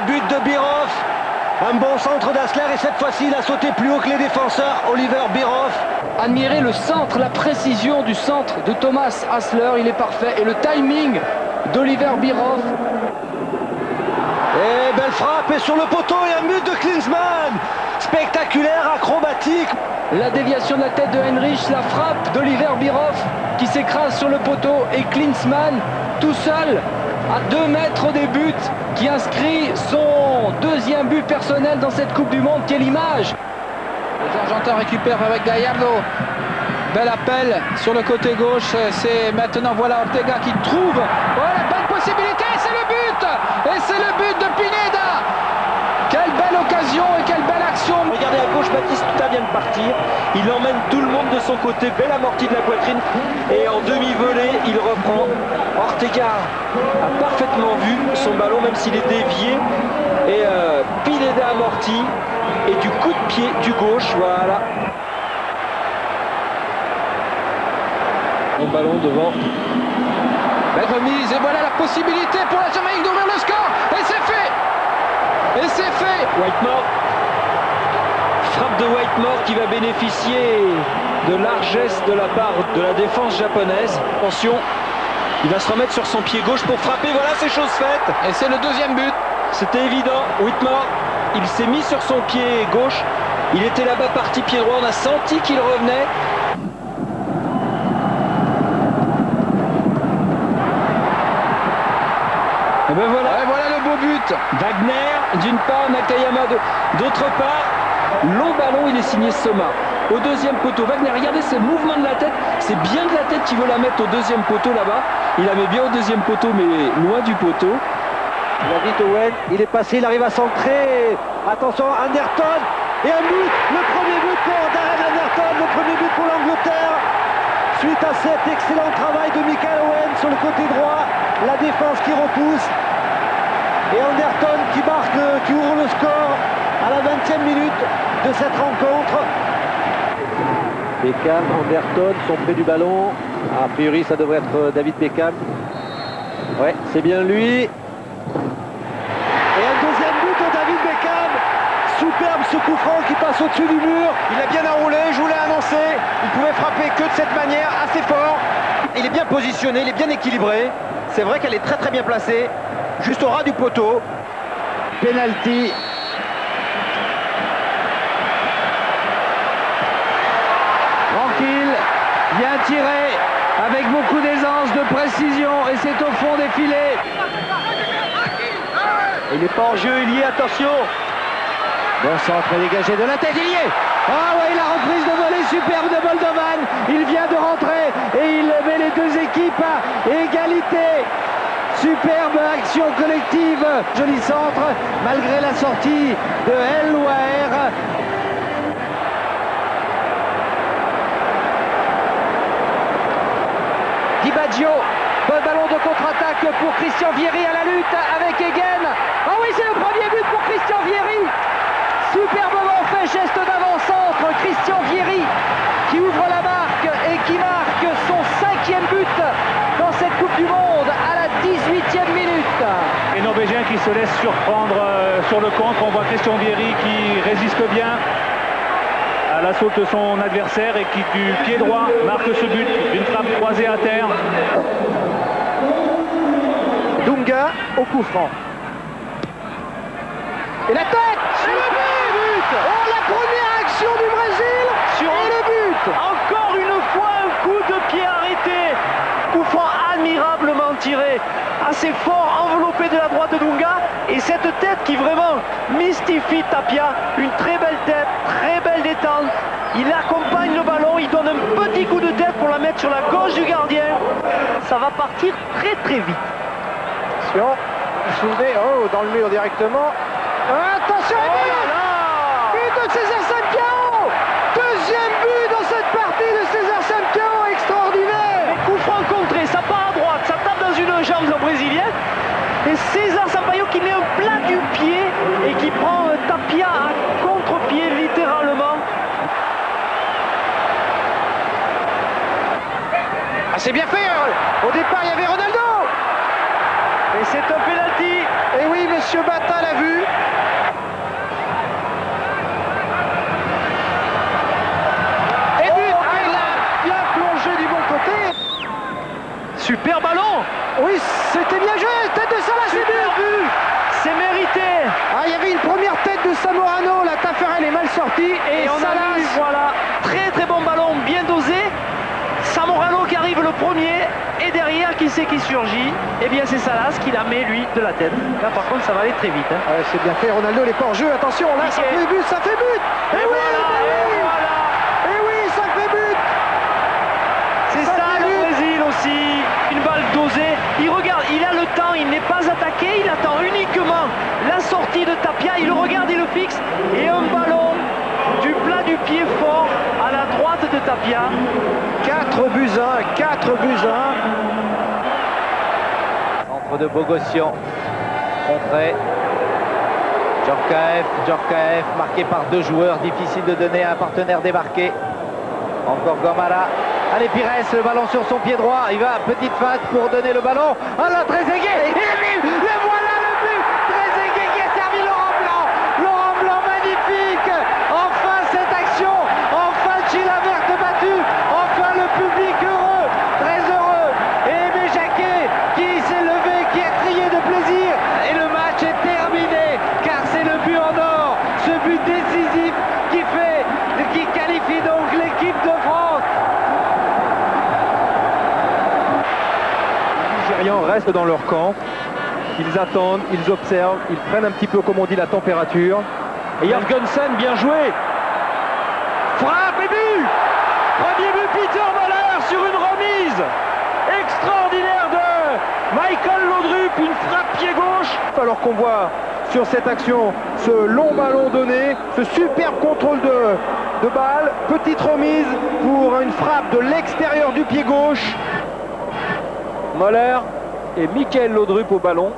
but de Birov. Un bon centre d'Asler et cette fois-ci il a sauté plus haut que les défenseurs, Oliver Bierhoff. Admirez le centre, la précision du centre de Thomas Asler, il est parfait. Et le timing d'Oliver Bierhoff. Et belle frappe et sur le poteau et un but de Klinsmann. Spectaculaire, acrobatique. La déviation de la tête de Heinrich, la frappe d'Oliver Bierhoff qui s'écrase sur le poteau et Klinsmann tout seul à 2 mètres des buts qui inscrit son 2e but personnel dans cette Coupe du Monde. Quelle image! Les Argentins récupèrent avec Gallardo. Bel appel sur le côté gauche. C'est maintenant, voilà, Ortega qui trouve. Oh, la bonne possibilité, c'est le but! Et c'est le but de Pineda! Quelle belle occasion et quelle belle action! Regardez à gauche, Batistuta vient de partir. Il emmène tout le monde de son côté. Belle amortie de la poitrine. Et en demi-volée, il reprend. Ortega a parfaitement vu son ballon, même s'il est dévié. Et Pineda amorti. Et du coup de pied du gauche, voilà. Un ballon devant. Belle remise et voilà la possibilité pour la Jamaïque d'ouvrir le score. Et c'est fait! Et c'est fait! Whitemore. Frappe de Whitemore qui va bénéficier de largesse de la part de la défense japonaise. Attention, il va se remettre sur son pied gauche pour frapper. Voilà, c'est chose faite. Et c'est le 2e but. C'était évident. Whitemore, il s'est mis sur son pied gauche. Il était là-bas parti pied droit. On a senti qu'il revenait. Et ben voilà. Et voilà le beau but. Wagner d'une part, Nakayama d'autre part. Long ballon, il est signé Soma. Au 2e poteau, Wagner, regardez ce mouvement de la tête. C'est bien de la tête qui veut la mettre au 2e poteau là-bas. Il la met bien au 2e poteau, mais loin du poteau. Il a dit Owen, il est passé, il arrive à centrer. Attention, Anderton. Et un but, le premier but pour Darren Anderton, le premier but pour l'Angleterre. Suite à cet excellent travail de Michael Owen sur le côté droit, la défense qui repousse. Et Anderton qui marque, qui ouvre le score à la 20e minute de cette rencontre. Beckham, Anderton sont près du ballon. A priori, ça devrait être David Beckham. Ouais, c'est bien lui. Et un 2e but de David Beckham. Superbe ce coup franc qui passe au-dessus du mur. Il a bien enroulé, je vous l'ai annoncé. Il pouvait frapper que de cette manière, assez fort. Il est bien positionné, il est bien équilibré. C'est vrai qu'elle est très très bien placée, juste au ras du poteau. Penalty. Tranquille, bien tiré, avec beaucoup d'aisance, de précision, et c'est au fond des filets. Il n'est pas en jeu, il y est, attention. Bon centre dégagé de la tête, il y est. Ah oui, la reprise de volée superbe de Moldovan. Il vient de rentrer et il met les 2 équipes à égalité. Superbe action collective. Joli centre malgré la sortie de El Waer. Di Baggio. Bon ballon de contre-attaque pour Christian Vieri à la lutte avec Egen. Ah oui, c'est le premier but pour Christian Vieri. Superbement fait, geste d'avant-centre, Christian Vieri qui ouvre la marque et qui marque son 5e but dans cette Coupe du Monde à la 18e minute. Les Norvégiens qui se laissent surprendre sur le contre. On voit Christian Vieri qui résiste bien à l'assaut de son adversaire et qui du pied droit marque ce but d'une frappe croisée à terre. Dunga au coup franc. Et la tête. Et le but. Oh, la première action du Brésil sur le but. Encore une fois, un coup de pied arrêté. Coup franc admirablement tiré. Assez fort, enveloppé de la droite de Dunga. Et cette tête qui vraiment mystifie Tapia. Une très belle tête, très belle détente. Il accompagne le ballon, il donne un petit coup de tête pour la mettre sur la gauche du gardien. Ça va partir très très vite. Attention, soulevé, oh, dans le mur directement. Attention, but de César Sampaio. 2e but dans cette partie de César Sampaio, extraordinaire. Les coups francs contrés, ça part à droite, ça tape dans une jambe en brésilien. Et César Sampaio qui met un plat du pied et qui prend Tapia à contre-pied littéralement. Ah, c'est bien fait. Au départ, il y avait Ronaldo. Et c'est un penalty. Et oui, monsieur Bata l'a vu. Oui, c'était bien joué, tête de Salas, c'est but. C'est mérité. Ah, il y avait une première tête de Zamorano, la Taffarel est mal sortie Et on Salas, a vu, voilà, très très bon ballon, bien dosé. Zamorano qui arrive le premier et derrière qui c'est qui surgit? Eh bien c'est Salas qui la met lui de la tête. Là par contre ça va aller très vite. Hein. Ouais, c'est bien fait, Ronaldo n'est pas en jeu, attention, là ça fait but, ça fait but. Et oui, ça fait but. C'est ça le Brésil aussi, une balle dosée. Il regarde, il a le temps, il n'est pas attaqué, il attend uniquement la sortie de Tapia, il le regarde, il le fixe et un ballon du plat du pied fort à la droite de Tapia. 4 buts 1, 4 buts 1. Centre de Bogossian, contré. Djorkaeff marqué par 2 joueurs, difficile de donner à un partenaire débarqué. Encore Gomara. Allez Pires, le ballon sur son pied droit, il va, petite feinte pour donner le ballon. Ah là, Trezeguet, le voilà le but. Trezeguet qui a servi Laurent Blanc magnifique. Enfin cette action, enfin Chilavert battu, enfin le public heureux, très heureux. Et Aimé Jacquet qui s'est levé, qui a crié de plaisir. Et le match est terminé, car c'est le but en or, ce but décisif qui qualifie donc l'équipe de France. Les Nigérians restent dans leur camp, ils attendent, ils observent, ils prennent un petit peu, comme on dit, la température. Et Jorgensen, bien joué. Frappe et but. Premier but Peter Moller sur une remise extraordinaire de Michael Laudrup, une frappe pied gauche. Alors qu'on voit sur cette action ce long ballon donné, ce superbe contrôle de balle, petite remise pour une frappe de l'extérieur du pied gauche. Moller et Michael Laudrup au ballon.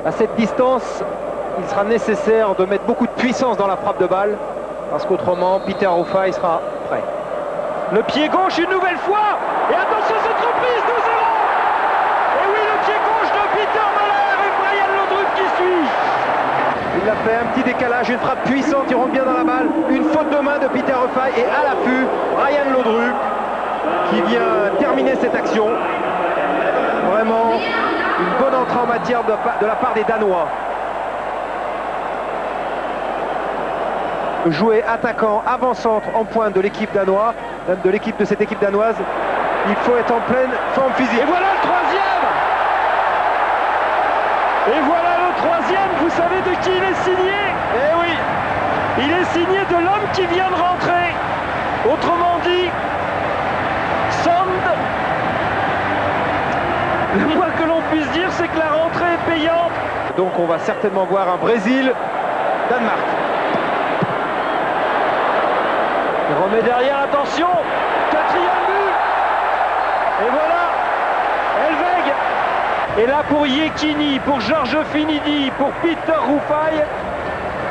À cette distance, il sera nécessaire de mettre beaucoup de puissance dans la frappe de balle, parce qu'autrement, Peter Rufai sera prêt. Le pied gauche une nouvelle fois. Et attention cette reprise 2-0. Et oui, le pied gauche de Peter Moller et Brian Laudrup qui suit. Il l'a fait, un petit décalage, une frappe puissante, il rentre bien dans la balle. Une faute de main de Peter Rufai et à l'affût, Brian Laudrup qui vient terminer cette action. Vraiment une bonne entrée en matière de la part des Danois. Jouer attaquant, avant-centre, en pointe de l'équipe danoise, de cette équipe danoise, il faut être en pleine forme physique. Et voilà le troisième. Et voilà le troisième, vous savez de qui il est signé? Eh oui, il est signé de l'homme qui vient de rentrer. Autrement dit, Sand. Le moins que l'on puisse dire, c'est que la rentrée est payante. Donc on va certainement voir un Brésil-Danemark. Il remet derrière, attention, 4e but. Et voilà, Elveg. Et là pour Yekini, pour Georges Finidi, pour Peter Rufai,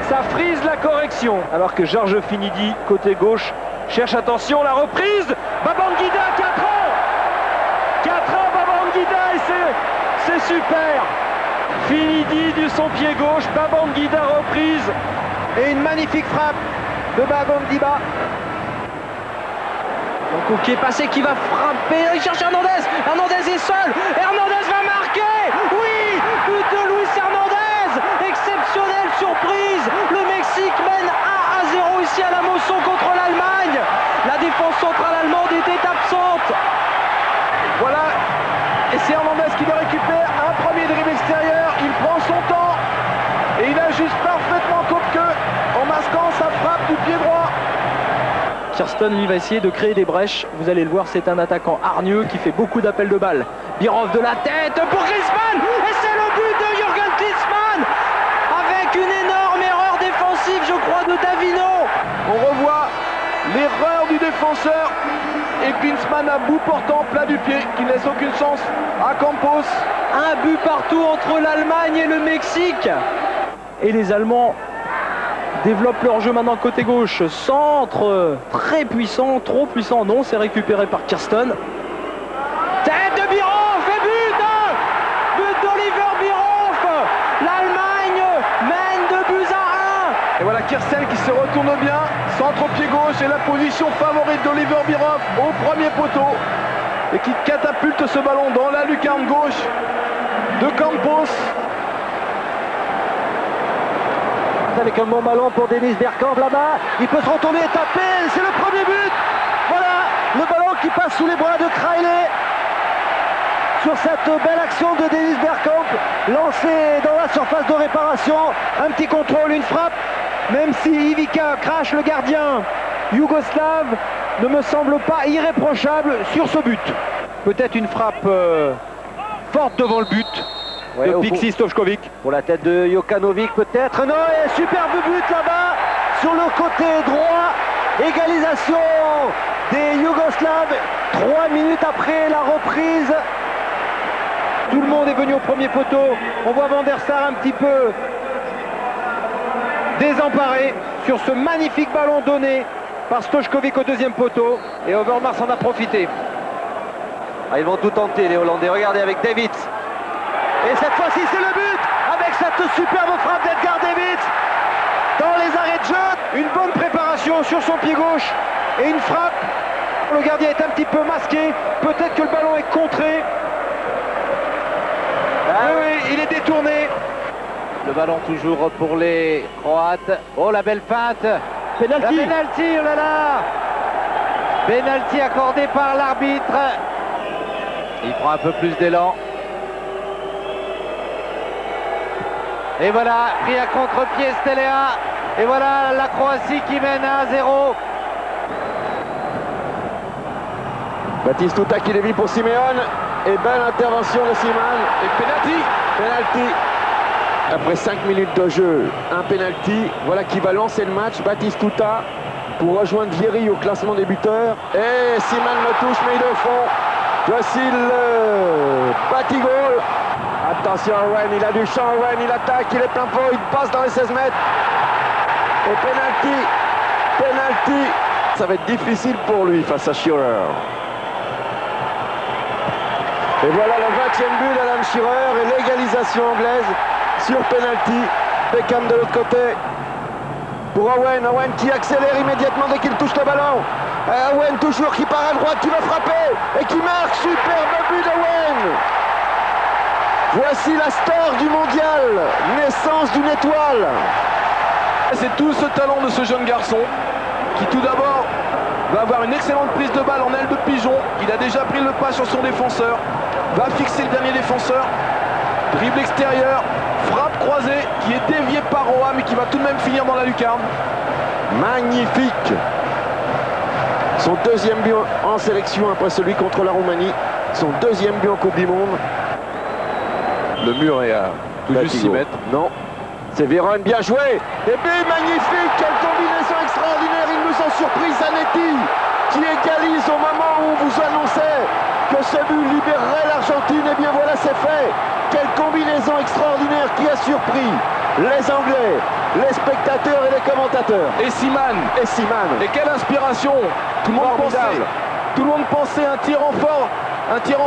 ça frise la correction. Alors que Georges Finidi, côté gauche, cherche, attention, la reprise. Babangida, 4 ans. 4 ans Babangida et c'est super. Finidi de son pied gauche, Babangida reprise. Et une magnifique frappe de Babangida. Donc qui est passé, qui va frapper, il cherche Hernandez, Hernandez est seul, Hernandez va marquer, oui, but de Luis Hernandez, exceptionnelle surprise, le Mexique mène 1-0 ici à la Mosson contre l'Allemagne, la défense centrale allemande était absente. Voilà, et c'est Hernandez qui le récupère, un premier dribble extérieur, il prend son temps, et il ajuste parfaitement Koepke en masquant sa frappe du pied droit. Kirsten, lui, va essayer de créer des brèches. Vous allez le voir, c'est un attaquant hargneux qui fait beaucoup d'appels de balles. Birov de la tête pour Griezmann. Et c'est le but de Jürgen Klinsmann. Avec une énorme erreur défensive, je crois, de Davino. On revoit l'erreur du défenseur. Et Klinsmann à bout portant, plat du pied, qui ne laisse aucune chance à Campos. Un but partout entre l'Allemagne et le Mexique. Et les Allemands développent leur jeu maintenant côté gauche. Centre très puissant, trop puissant. Non, c'est récupéré par Kirsten. Tête de Birov et but! But d'Oliver Birov. L'Allemagne mène 2 buts à 1. Et voilà Kirsten qui se retourne bien. Centre pied gauche et la position favorite d'Oliver Birov au premier poteau. et qui catapulte ce ballon dans la lucarne gauche de Campos. Avec un bon ballon pour Dennis Bergkamp là-bas, il peut se retourner et taper, c'est le premier but. Voilà, le ballon qui passe sous les bras de Krailé sur cette belle action de Dennis Bergkamp, lancé dans la surface de réparation, un petit contrôle, une frappe, même si Ivica crache, le gardien yougoslave ne me semble pas irréprochable sur ce but. Peut-être une frappe forte devant le but. Ouais, de Pixi Stojkovic. Pour la tête de Jokanovic peut-être. Non, et superbe but là-bas sur le côté droit. Égalisation des Yougoslaves 3 minutes après la reprise. Tout le monde est venu au premier poteau. On voit Van der Sar un petit peu désemparé sur ce magnifique ballon donné par Stojkovic au deuxième poteau. Et Overmars en a profité. Ah, ils vont tout tenter les Hollandais. Regardez avec Davids. Et cette fois-ci, c'est le but avec cette superbe frappe d'Edgar Davids dans les arrêts de jeu. Une bonne préparation sur son pied gauche et une frappe. Le gardien est un petit peu masqué. Peut-être que le ballon est contré. Oui, il est détourné. Le ballon toujours pour les Croates. Oh, la belle feinte. Penalty. La penalty, oh là là. Penalty accordé par l'arbitre. Il prend un peu plus d'élan. Et voilà, pris à contre-pied Stelea. Et voilà la Croatie qui mène 1-0. Batistuta qui dévie pour Simeone. Et belle intervention de Siman. Et penalty. Après 5 minutes de jeu, un penalty. Voilà qui va lancer le match. Batistuta pour rejoindre Vieri au classement des buteurs. Et Siman le touche, mais il est au fond. Voici le Batigol. Attention Owen, il a du champ, Owen, il attaque, il est plein pot, il passe dans les 16 mètres. Et penalty. Ça va être difficile pour lui face à Shearer. Et voilà le 20e but d'Alan Shearer et l'égalisation anglaise sur penalty. Beckham de l'autre côté pour Owen qui accélère immédiatement dès qu'il touche le ballon. Owen toujours qui part à droite, qui va frapper et qui marque. Superbe but d'Owen. Voici la star du mondial, naissance d'une étoile. C'est tout ce talent de ce jeune garçon qui tout d'abord va avoir une excellente prise de balle en aile de pigeon. Il a déjà pris le pas sur son défenseur, va fixer le dernier défenseur, dribble extérieur, frappe croisée qui est déviée par Roa mais qui va tout de même finir dans la lucarne. Magnifique. Son deuxième but en sélection après celui contre la Roumanie. Son deuxième but en Coupe du Monde. Le mur est à tout juste 6 mètres. Non, c'est Véron, bien joué. Et but magnifique, quelle combinaison extraordinaire. Ils nous ont surpris, Zanetti qui égalise au moment où on vous annonçait que ce but libérerait l'Argentine. Et bien voilà, c'est fait. Quelle combinaison extraordinaire qui a surpris les Anglais, les spectateurs et les commentateurs. Et Siman. Et quelle inspiration. Tout le monde pensait un tir en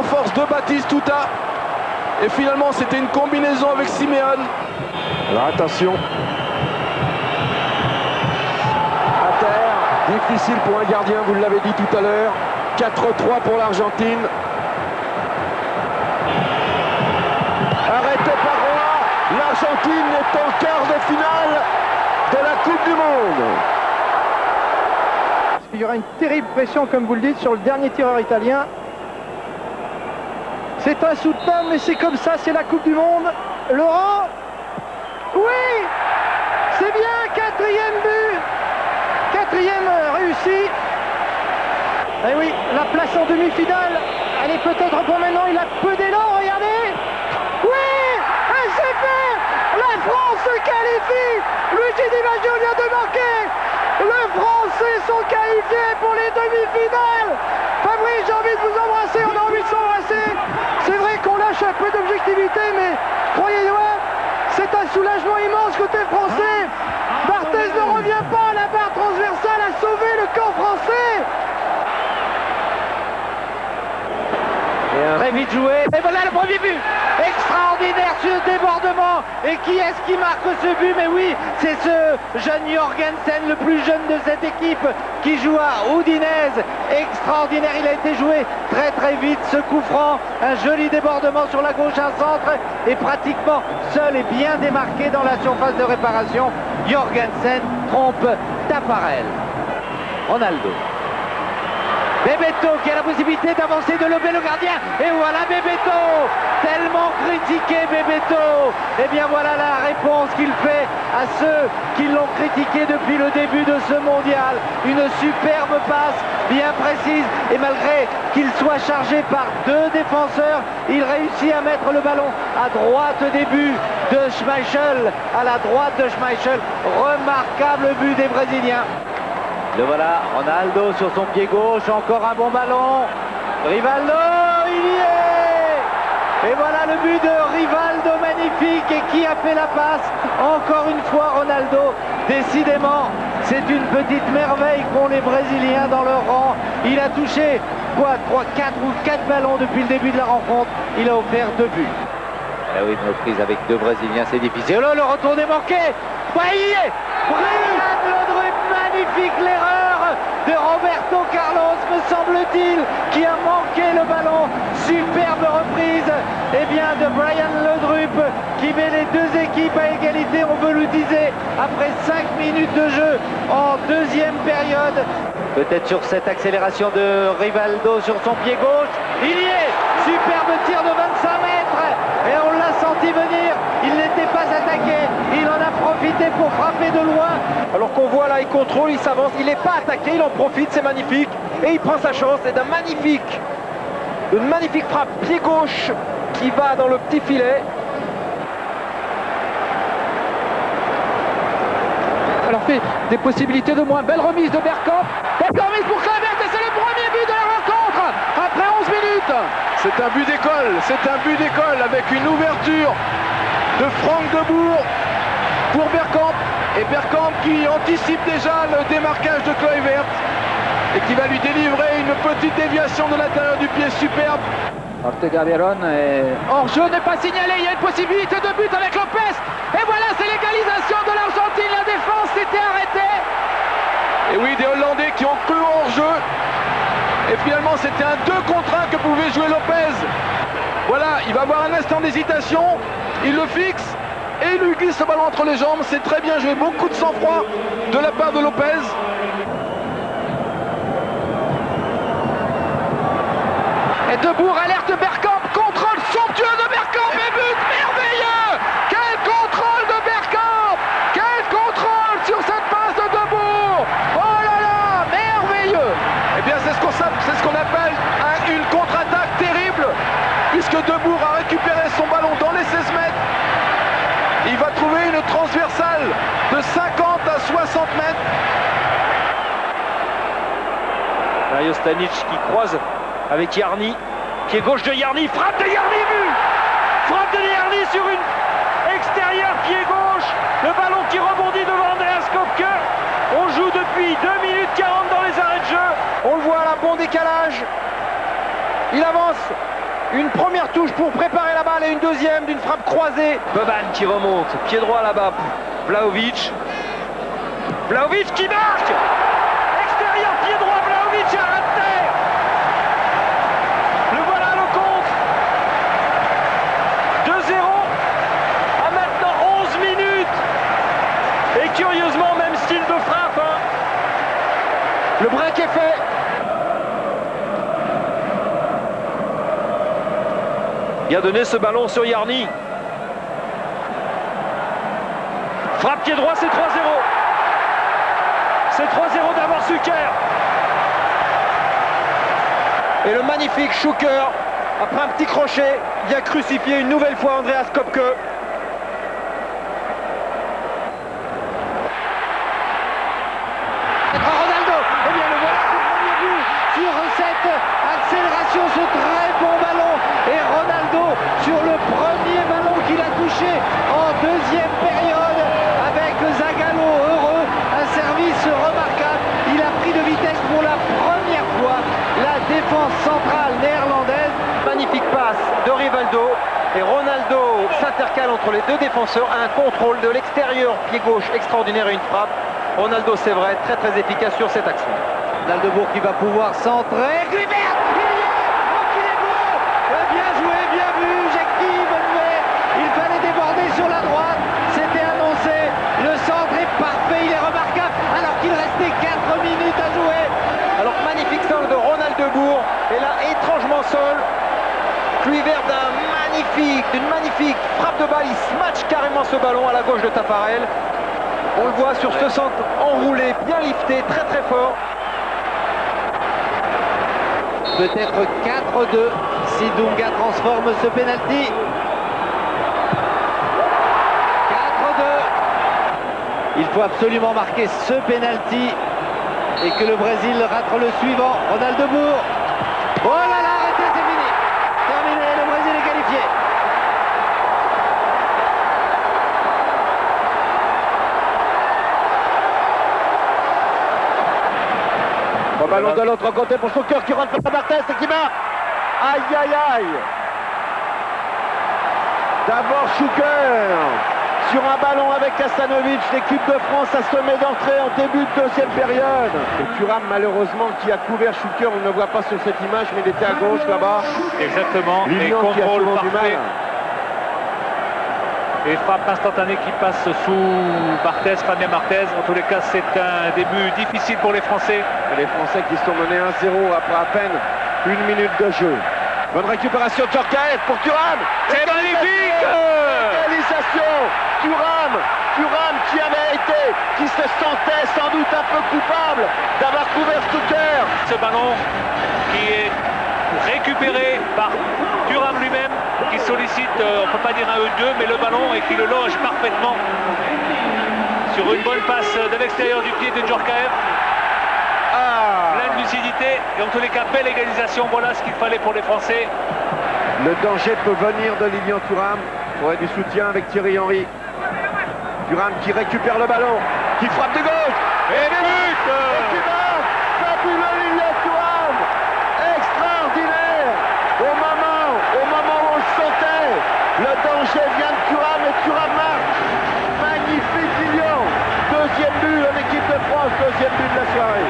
force de Batistuta. Et finalement, c'était une combinaison avec Simeone. Alors attention. À terre, difficile pour un gardien, vous l'avez dit tout à l'heure. 4-3 pour l'Argentine. Arrêté par Roa. L'Argentine est en quart de finale de la Coupe du Monde. Il y aura une terrible pression, comme vous le dites, sur le dernier tireur italien. C'est insoutenable, mais c'est comme ça, c'est la Coupe du Monde. Laurent? Oui! C'est bien, 4e but! 4e réussi. Et oui, la place en demi-finale, elle est peut-être pour maintenant, il a peu d'élan, regardez! Oui! Et c'est fait! La France se qualifie! Luigi Di Maggio vient de marquer! Les Français sont qualifiés pour les demi-finales! Fabrice, j'ai envie de vous embrasser, on a envie de s'embrasser! C'est vrai qu'on lâche un peu d'objectivité, mais croyez-moi, c'est un soulagement immense côté français. Barthez ne revient pas, la barre transversale a sauvé le camp français. Très vite joué. Et voilà le premier but. Extraordinaire sur le débordement Et qui est-ce qui marque ce but? Mais oui, c'est ce jeune Jorgensen, le plus jeune de cette équipe, qui joue à Udinese. Extraordinaire, il a été joué très très vite, ce coup franc, un joli débordement sur la gauche, un centre, et pratiquement seul et bien démarqué dans la surface de réparation. Jorgensen trompe Tafarel. Ronaldo. Bebeto qui a la possibilité d'avancer, de lober le gardien, et voilà Bebeto, tellement critiqué Bebeto, et bien voilà la réponse qu'il fait à ceux qui l'ont critiqué depuis le début de ce mondial. Une superbe passe bien précise, et malgré qu'il soit chargé par deux défenseurs, il réussit à mettre le ballon à droite au début de Schmeichel, à la droite de Schmeichel. Remarquable but des Brésiliens. Le voilà, Ronaldo sur son pied gauche, encore un bon ballon. Rivaldo, il y est! Et voilà le but de Rivaldo, magnifique. Et qui a fait la passe? Encore une fois Ronaldo. Décidément, c'est une petite merveille qu'ont les Brésiliens dans leur rang. Il a touché quoi, 4 ballons depuis le début de la rencontre. Il a offert 2 buts. Eh oui, une reprise avec 2 Brésiliens, c'est difficile. Oh, le retour est manqué. Ouais, Brian Laudrup, magnifique l'erreur de Roberto Carlos, me semble-t-il, qui a manqué le ballon. Superbe reprise, et bien de Brian Laudrup, qui met les deux équipes à égalité, on veut le dire, après 5 minutes de jeu en deuxième période. Peut-être sur cette accélération de Rivaldo sur son pied gauche. Il y est, superbe tir de 25 mètres, et on l'a senti venir. Il n'était pas attaqué, il en a profité pour frapper de loin. Alors qu'on voit là, il contrôle, il s'avance, il n'est pas attaqué, il en profite, c'est magnifique. Et il prend sa chance, c'est une magnifique frappe pied gauche qui va dans le petit filet. Alors fait des possibilités de moins. Belle remise de Bergkamp. Belle remise pour Kluivert, et c'est le premier but de la rencontre après 11 minutes. C'est un but d'école avec une ouverture de Franck de Boer pour Bergkamp. Et Bergkamp qui anticipe déjà le démarquage de Kluivert et qui va lui délivrer une petite déviation de l'intérieur du pied superbe. Ortega Verón hors-jeu n'est pas signalé, il y a une possibilité de but avec Lopez. Et voilà, c'est l'égalisation de l'Argentine, la défense s'était arrêtée. Et oui, des Hollandais qui ont cru au hors-jeu. Et finalement, c'était un 2 contre 1 que pouvait jouer Lopez. Voilà, il va avoir un instant d'hésitation, il le fixe et il lui glisse le ballon entre les jambes. C'est très bien joué, beaucoup de sang-froid de la part de Lopez. Et De Boer alerte Bergkamp, contrôle somptueux de Bergkamp et but merveilleux. Quel contrôle de Bergkamp, quel contrôle sur cette passe de Boer. Oh là là, merveilleux. Eh bien c'est ce qu'on appelle une contre-attaque terrible, puisque De Boer a récupéré son ballon dans les 16 mètres. Il va trouver une transversale de 50 à 60 mètres. Mario Stanic qui croise avec Jarni, pied gauche de Jarni, frappe de Jarni, but! Frappe de Jarni sur une extérieure, pied gauche, le ballon qui rebondit devant Andreas Köpke. On joue depuis 2 minutes 40 dans les arrêts de jeu. On le voit là, bon décalage. Il avance, une première touche pour préparer la balle et une deuxième d'une frappe croisée. Boban qui remonte, pied droit là-bas, Vlahovic. Vlahovic qui marque! Extérieur, pied droit, Vlahovic à ras de terre. Le voilà le contre. 2-0 à maintenant 11 minutes. Et curieusement, même style de frappe. Hein. Le break est fait. Bien donné ce ballon sur Jarni. Frappe pied droit, c'est 3-0. C'est 3-0 d'abord Suker. Et le magnifique Schuker, après un petit crochet, vient crucifier une nouvelle fois Andreas Köpke. Ronaldo, eh bien le voilà, le premier but sur cette accélération, ce très bon ballon. Et Ronaldo sur le premier ballon qu'il a touché en deuxième période avec Zagallo heureux, un service remarquable. Il a pris de vitesse pour la première fois la défense centrale néerlandaise. Magnifique passe de Rivaldo et Ronaldo s'attaque intercale entre les deux défenseurs, un contrôle de l'extérieur, pied gauche extraordinaire et une frappe. Ronaldo, c'est vrai, très très efficace sur cette action. Naldebourg qui va pouvoir centrer. Kluivert, il y est. Oh, qu'il est beau. Bien joué, bien vu. Jackie Bonnevet. Il fallait déborder sur la droite. C'était annoncé. Le centre est parfait. Il est remarquable. Alors qu'il restait 4 minutes à jouer. Alors magnifique centre de Ronaldebourg. Et là, étrangement seul. Kluivert d'une magnifique frappe de balle. Il smatch carrément ce ballon à la gauche de Tafarel. On le voit sur ce centre enroulé, bien lifté, très très fort. Peut-être 4-2 si Dunga transforme ce penalty. 4-2. Il faut absolument marquer ce penalty et que le Brésil rate le suivant. Ronaldebourg. Oh là là, arrêtez, c'est fini. Terminé, le Brésil est qualifié. Ballon de l'autre côté pour Schuker qui rentre pour Marthez et qui marque. Aïe aïe aïe. D'abord Schuker sur un ballon avec Kasanovic. L'équipe de France a semé d'entrée en début de deuxième période. Et Thuram malheureusement qui a couvert Schuker, on ne le voit pas sur cette image mais il était à gauche là-bas. Exactement. Et contrôle parfait. Et frappe instantanée qui passe sous Barthez, Fabien Barthez. En tous les cas, c'est un début difficile pour les Français. Et les Français qui sont menés 1-0 après à peine 1 minute de jeu. Bonne récupération de Djorkaeff pour Thuram. C'est magnifique. Réalisation. Thuram qui se sentait sans doute un peu coupable d'avoir couvert Schuker. Ce ballon qui est récupéré par Thuram lui-même, qui sollicite, on ne peut pas dire un E2, mais le ballon et qui le loge parfaitement sur une bonne passe de l'extérieur du pied de Djorkaeff. Pleine lucidité et en tous les cas belle égalisation. Voilà ce qu'il fallait pour les Français. Le danger peut venir de Lilian Thuram. Il aurait du soutien avec Thierry Henry. Thuram qui récupère le ballon, qui frappe de gauche et but qui marque. Fabuleux Lilian Thuram, extraordinaire. Au moment où on le sentait, le danger vient de Thuram et Thuram marque. Magnifique Lilian. Deuxième but en équipe de France, deuxième but de la soirée.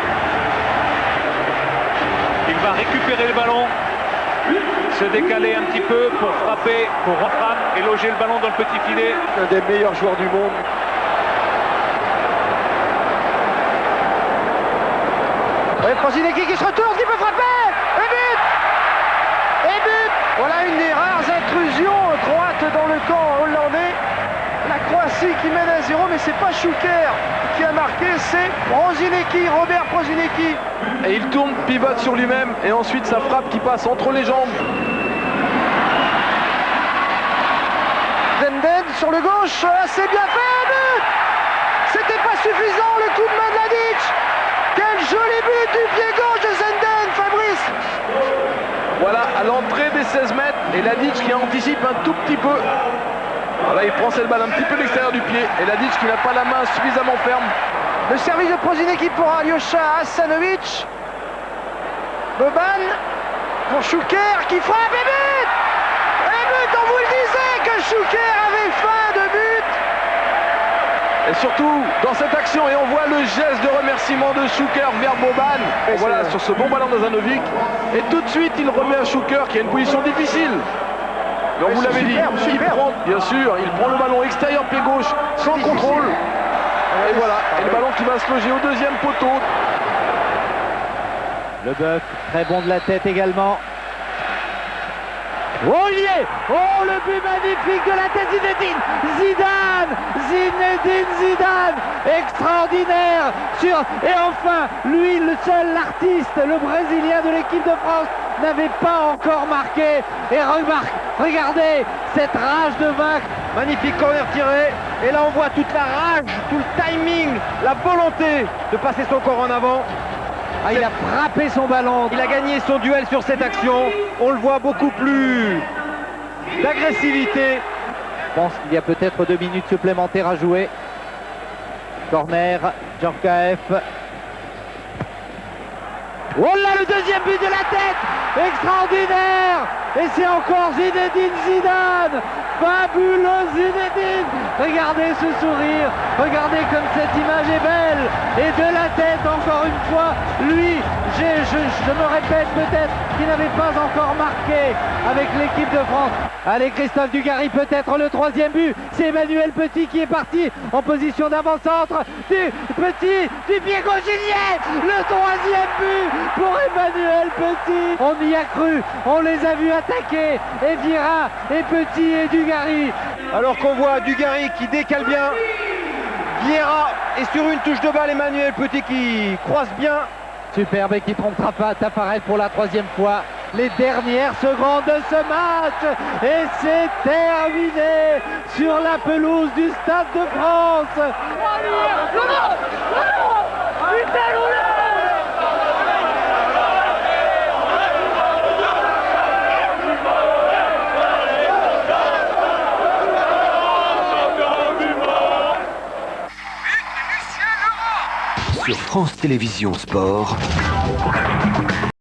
Il va récupérer le ballon, se décaler un petit peu pour frapper, pour reprendre et loger le ballon dans le petit filet. Un des meilleurs joueurs du monde. Ouais, Prosinecki qui se retourne, qui peut frapper. Et but. Et but. Voilà une des rares intrusions droite dans le camp hollandais. La Croatie qui mène à 0, mais c'est pas Schuker qui a marqué, c'est Prosinecki, Robert Prosinecki. Et il tourne, pivote sur lui-même et ensuite sa frappe qui passe entre les jambes. Zenden sur le gauche, c'est bien fait, but. C'était pas suffisant, le coup de main de Ladic. Quel joli but du pied gauche de Zenden, Fabrice. Voilà, à l'entrée des 16 mètres, et Ladic qui anticipe un tout petit peu. Voilà, il prend cette balle un petit peu de l'extérieur du pied, et Ladic qui n'a pas la main suffisamment ferme. Le service de Prosinecki pour Alyosha Hasanovic. Boban pour Schuker qui frappe et but. Et but, on vous le disait que Schuker avait faim de but. Et surtout, dans cette action, et on voit le geste de remerciement de Schuker vers Boban. Et voilà, sur ce bon ballon d'Azanovic. Et tout de suite, il remet à Schuker qui a une position difficile. Donc vous l'avez dit, il prend, bien sûr, il prend le ballon extérieur pied gauche sans contrôle. Et voilà, et le ballon qui va se loger au deuxième poteau. Le Bœuf, très bon de la tête également. Oh, il y est. Oh, le but magnifique de la tête Zinedine Zidane, extraordinaire et enfin, lui, le seul artiste, le Brésilien de l'équipe de France, n'avait pas encore marqué. Et regardez cette rage de vaincre. Magnifique corner tiré. Et là, on voit toute la rage, tout le timing, la volonté de passer son corps en avant. Ah, il a frappé son ballon. Il a gagné son duel sur cette action. On le voit beaucoup plus d'agressivité. Je pense qu'il y a peut-être 2 minutes supplémentaires à jouer. Corner, Djorkaeff. Oh là, le deuxième but de la tête. Extraordinaire. Et c'est encore Zinedine Zidane. Fabuleux Zinedine. Regardez ce sourire. Regardez comme cette image est belle. Et de la tête encore une fois. Lui, je me répète peut-être qu'il n'avait pas encore marqué avec l'équipe de France. Allez, Christophe Dugarry, peut-être le troisième but. C'est Emmanuel Petit qui est parti en position d'avant-centre. Du pied gauche, il y est. Le troisième but pour Emmanuel Petit. On y a cru. On les a vus attaquer. Et Vieira, et Petit, et Dugarry. Alors qu'on voit Dugarry qui décale bien. Vieira est sur une touche de balle. Emmanuel Petit qui croise bien. Superbe et qui trompera pas Tafarel pour la troisième fois. Les dernières secondes de ce match. Et c'est terminé sur la pelouse du Stade de France. Sur France Télévisions Sport.